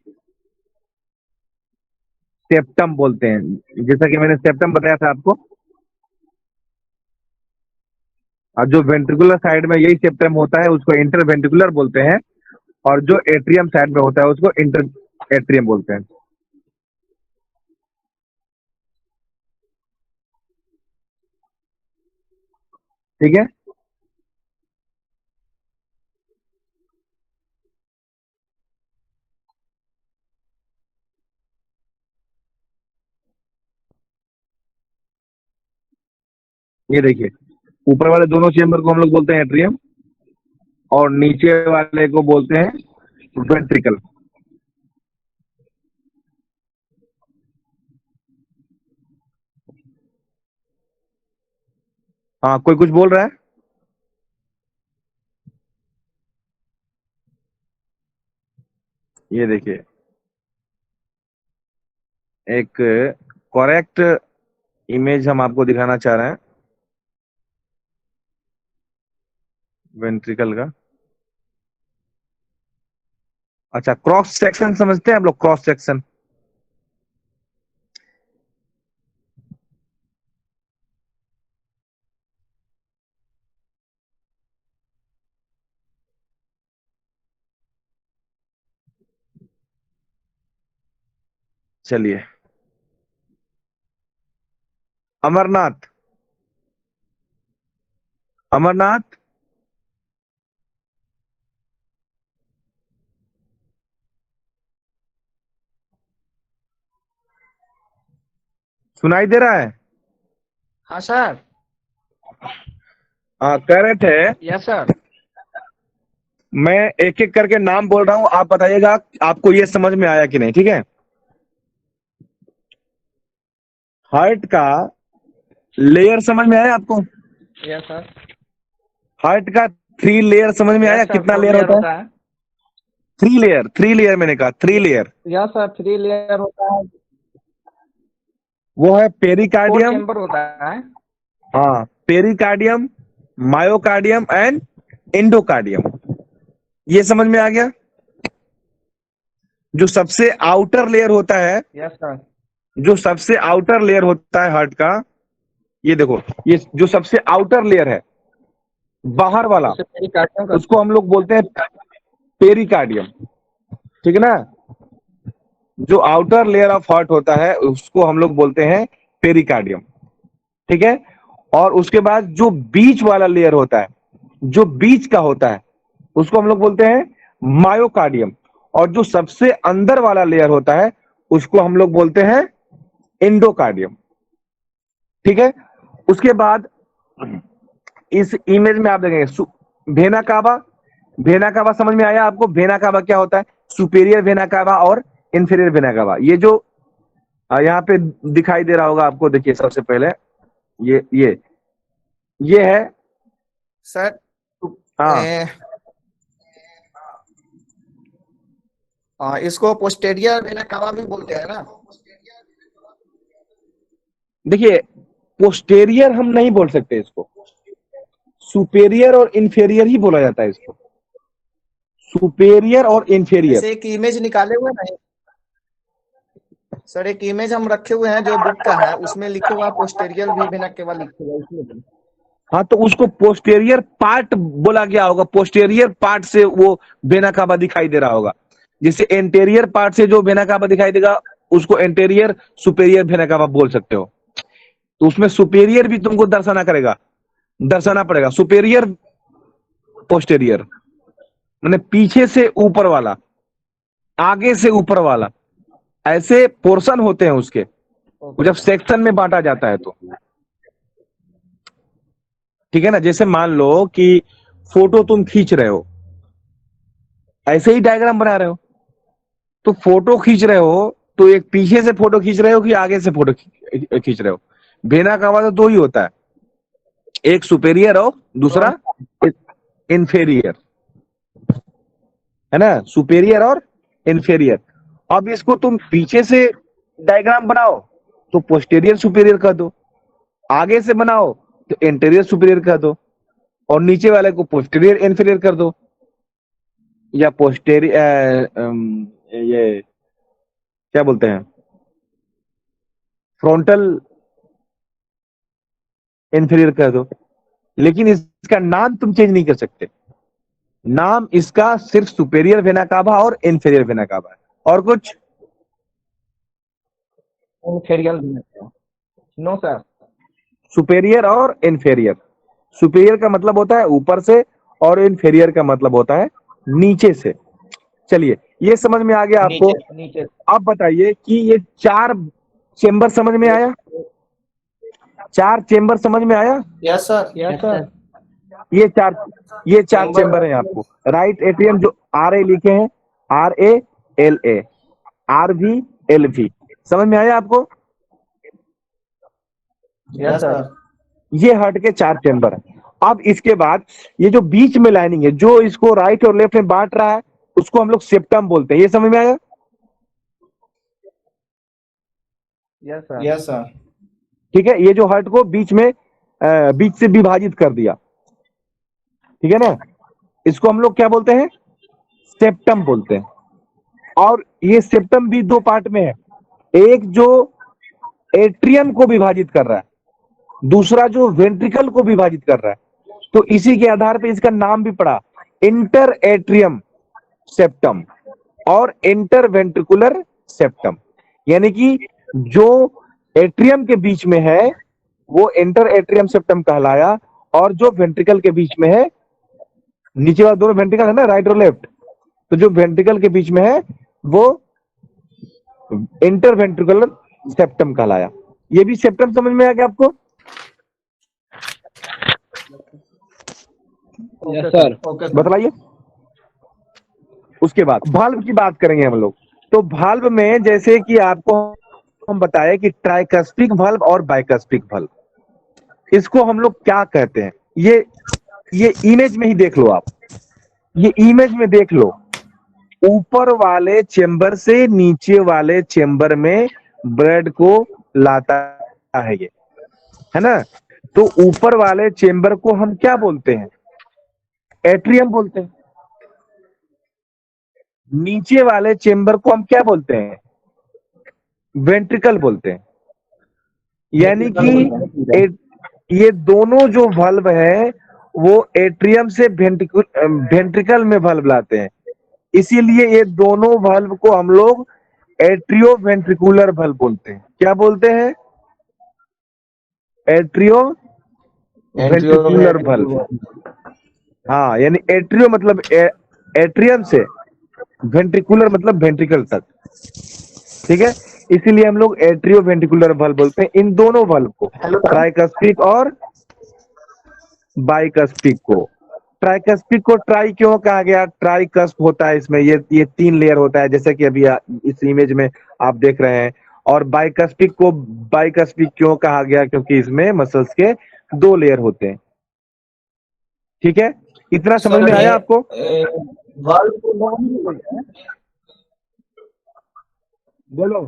सेप्टम बोलते हैं, जैसा कि मैंने सेप्टम बताया था आपको। और जो वेंट्रिकुलर साइड में यही सेप्टम होता है उसको इंटरवेंट्रिकुलर बोलते हैं, और जो एट्रियम साइड में होता है उसको इंटर एट्रियम बोलते हैं। ठीक है, ये देखिए, ऊपर वाले दोनों चेम्बर को हम लोग बोलते हैं एट्रियम और नीचे वाले को बोलते हैं वेंट्रिकल। हाँ, कोई कुछ बोल रहा है? ये देखिए, एक करेक्ट इमेज हम आपको दिखाना चाह रहे हैं वेंट्रिकल का। अच्छा, क्रॉस सेक्शन समझते हैं आप लोग? क्रॉस सेक्शन, चलिए, अमरनाथ, अमरनाथ, सुनाई दे रहा है? हाँ सर। हाँ, कह रहे थे, यस सर। मैं एक एक करके नाम बोल रहा हूं, आप बताइएगा आपको ये समझ में आया कि नहीं। ठीक है, हार्ट का लेयर समझ में आया आपको? Yes sir. हार्ट का 3 लेयर समझ में आया? कितना लेयर होता है? 3 लेयर मैंने कहा 3 लेयर। यस सर, 3 लेयर होता है। वो है 4 पेरिकार्डियम, चेम्बर होता है। हाँ, पेरिकार्डियम, मायोकार्डियम एंड एंडोकार्डियम। ये समझ में आ गया? जो सबसे आउटर लेयर होता है, यस सर। जो सबसे आउटर लेयर होता है हार्ट का, ये देखो, ये जो सबसे आउटर लेयर है, बाहर वाला, उसे पेरिकार्डियम का। उसको हम लोग बोलते हैं पेरिकार्डियम। ठीक है ना? जो आउटर लेयर ऑफ हार्ट होता है उसको हम लोग बोलते हैं पेरिकार्डियम। ठीक है, और उसके बाद जो बीच वाला लेयर होता है, जो बीच का होता है, उसको हम लोग बोलते हैं मायोकार्डियम, और जो सबसे अंदर वाला लेयर होता है उसको हम लोग बोलते हैं एंडोकार्डियम। ठीक है, उसके बाद इस इमेज में आप देखेंगे वेना कावा। वेना कावा समझ में आया आपको? वेना कावा क्या होता है? सुपेरियर वेना कावा और इंफीरियर वेना कावा। ये जो यहाँ पे दिखाई दे रहा होगा आपको, देखिए, सबसे पहले ये है सर। हाँ, इसको पोस्टेरियर वेना कावा भी बोलते हैं ना? देखिए, पोस्टेरियर हम नहीं बोल सकते इसको, सुपेरियर और इंफेरियर ही बोला जाता है इसको, सुपेरियर और इंफेरियर। ऐसे एक इमेज निकाले हुए ना सर, एक इमेज हम रखे हुए हैं जो बुक का है, उसमें लिखे हुआ पोस्टेरियर भी बिना केवल लिखे हुआ इसमें। हाँ, तो उसको पोस्टेरियर पार्ट बोला गया होगा, पोस्टेरियर पार्ट से वो बेनकाबा दिखाई दे रहा होगा। जैसे एंटेरियर पार्ट से जो बेनकाबा दिखाई देगा उसको एंटेरियर सुपेरियर बेनकाबा बोल सकते हो। तो उसमें सुपेरियर भी तुमको दर्शाना पड़ेगा। सुपेरियर पोस्टेरियर मैंने पीछे से ऊपर वाला, आगे से ऊपर वाला, ऐसे पोर्शन होते हैं उसके, वो जब सेक्शन में बांटा जाता है तो। ठीक है ना, जैसे मान लो कि फोटो तुम खींच रहे हो, ऐसे ही डायग्राम बना रहे हो, तो फोटो खींच रहे हो तो एक पीछे से फोटो खींच रहे हो कि आगे से फोटो खींच रहे हो। बेनकाबा तो दो ही होता है, एक सुपेरियर और दूसरा इंफेरियर, है ना, सुपेरियर और इंफेरियर। अब इसको तुम पीछे से डायग्राम बनाओ तो पोस्टेरियर सुपेरियर कर दो, आगे से बनाओ तो इंटीरियर सुपेरियर कर दो, और नीचे वाले को पोस्टेरियर इंफीरियर कर दो, या पोस्टेरियर ये क्या बोलते हैं, फ्रंटल इंफीरियर कर दो। लेकिन इसका नाम तुम चेंज नहीं कर सकते, नाम इसका सिर्फ सुपेरियर वेना कावा और इंफीरियर वेना कावा है। और कुछ? Inferior no sir. सुपेरियर और इंफेरियर, सुपेरियर का मतलब होता है ऊपर से और इंफेरियर का मतलब होता है नीचे से। चलिए, ये समझ में आ गया आपको। नीचे अब बताइए कि ये 4 चेंबर समझ में आया? 4 चेंबर समझ में आया? Yes sir. Yes sir. ये चार चेंबर है आपको। राइट एट्रियम जो RA लिखे हैं, RA LA, RV LV, समझ में आया आपको? Yes sir. ये हट के 4 चेंबर है। अब इसके बाद ये जो बीच में लाइनिंग है, जो इसको राइट और लेफ्ट में बांट रहा है, उसको हम लोग सेप्टम बोलते हैं। ये समझ में आया? Yes sir. Yes sir. ठीक है, ये जो हर्ट को बीच से विभाजित कर दिया, ठीक है ना, इसको हम लोग क्या बोलते हैं? सेप्टम बोलते हैं। और ये सेप्टम भी 2 पार्ट में है, एक जो एट्रियम को विभाजित कर रहा है, दूसरा जो वेंट्रिकल को विभाजित कर रहा है। तो इसी के आधार पे इसका नाम भी पड़ा, इंटर एट्रियम सेप्टम और इंटर वेंट्रिकुलर सेप्टम। यानी कि जो एट्रियम के बीच में है वो इंटर एट्रियम सेप्टम कहलाया, और जो वेंट्रिकल के बीच में है, नीचे वाला दोनों वेंट्रिकल है ना, राइट और लेफ्ट, तो जो वेंट्रिकल के बीच में है वो इंटर वेंट्रिकुलर सेप्टम कहलाया। ये भी सेप्टम समझ में आ गया आपको? Yes sir. Okay sir. बतलाइए। उसके बाद भाल्व की बात करेंगे हम लोग। तो भाल्व में जैसे कि आपको हम बताए कि ट्राइकस्पिक भाल्व और बाइकस्पिक भाल्व, इसको हम लोग क्या कहते हैं, ये इमेज में ही देख लो आप, ये इमेज में देख लो, ऊपर वाले चेंबर से नीचे वाले चेंबर में ब्लड को लाता है ये, है ना। तो ऊपर वाले चेंबर को हम क्या बोलते हैं? एट्रियम बोलते हैं। नीचे वाले चेंबर को हम क्या बोलते हैं? वेंट्रिकल बोलते हैं। यानी कि ये दोनों जो valve है वो एट्रियम से वेंट्रिकल में valve लाते हैं, इसीलिए ये दोनों valve को हम लोग एट्रियो वेंट्रिकुलर valve बोलते हैं। क्या बोलते हैं? Atrio ventricular valve। हाँ, यानी एट्रियो मतलब एट्रियम से, वेंट्रिकुलर मतलब वेंट्रिकल तक, ठीक है। इसीलिए हम लोग एट्रियो वेंट्रिकुलर valve बोलते हैं इन दोनों valve को, ट्राइकस्पिक और बाइकस्पिक को। ट्राइकस्पिक को ट्राई क्यों कहा गया? ट्राइकस्प होता है इसमें, ये 3 लेयर होता है, जैसे कि अभी इस इमेज में आप देख रहे हैं। और बाइकस्पिक को बाइकस्पिक क्यों कहा गया? क्योंकि इसमें मसल्स के 2 लेयर होते हैं। ठीक है, इतना समझ में आया आपको? valve को normally बोलते हैं। बोलो।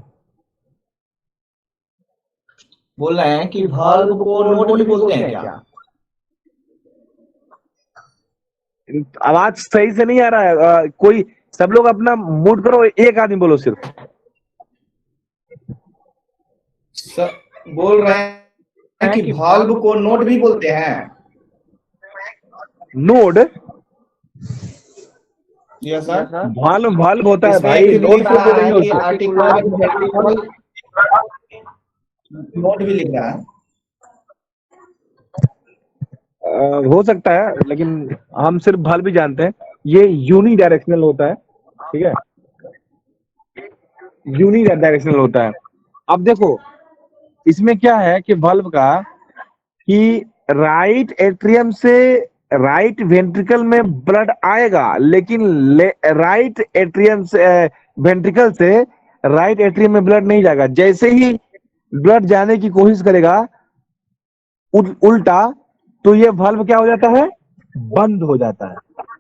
बोल रहे हैं कि valve को नोड भी बोलते हैं क्या? आवाज सही से नहीं आ रहा है। कोई सब लोग अपना मूड करो, एक आदमी बोलो सिर्फ। सर बोल रहे हैं कि वाल्व को नोड भी बोलते हैं। Node yes sir. Valve valve होता है इसमें भाई, एक नोड लिख क्यों रहा है बोलेंगे कि उसको? आर्टिकुलर नोड भी लिख रहा है। हो सकता है, लेकिन हम सिर्फ वाल्व भी जानते हैं। ये यूनी डायरेक्शनल होता है, ठीक है, यूनी डायरेक्शनल होता है। अब देखो इसमें क्या है कि वाल्व का कि राइट एट्रियम से राइट वेंट्रिकल में ब्लड आएगा, लेकिन राइट एट्रियम से वेंट्रिकल से राइट एट्रियम में ब्लड नहीं जाएगा। जैसे ही ब्लड जाने की कोशिश करेगा उल्टा, तो ये वाल्व क्या हो जाता है? बंद हो जाता है,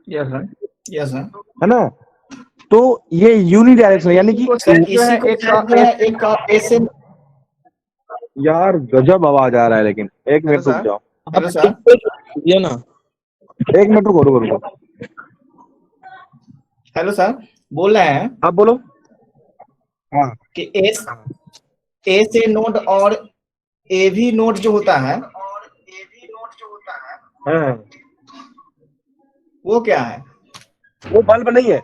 यस सर। Yes sir. है ना? तो ये यूनी डायरेक्शन यानी कि इसी को कहते हैं एक ऐसे। यार गजब आवाज आ रहा है, लेकिन एक हेलो मिनट रुक सर। जाओ, हेलो सर। ये ना एक मिनट रुको रुको रुको। हेलो सर, बोल रहे हैं आप बोलो। हाँ कि ए से नोड और ए भी नोड जो होता है हाँ, वो क्या है? वो बल्ब नहीं है,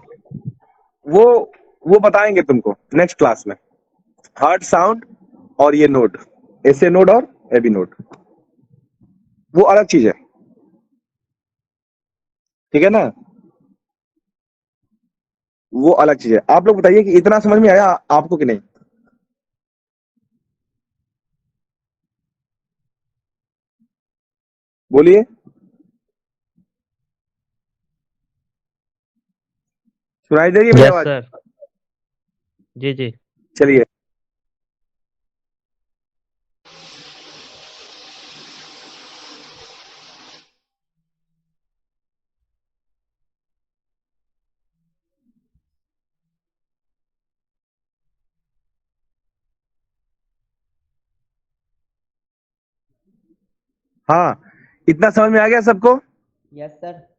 वो वो बताएंगे तुमको नेक्स्ट क्लास में। हार्ट साउंड और ये नोड, ऐसे नोड और एबी नोड, वो अलग चीज है, ठीक है ना? वो अलग चीज है। आप लोग बताइए कि इतना समझ में आया आपको कि नहीं? बोलिए। सुनाई दे रही है मेरी यस आवाज? सर। जी जी। चलिए। हाँ, इतना समझ में आ गया सबको? Yes sir.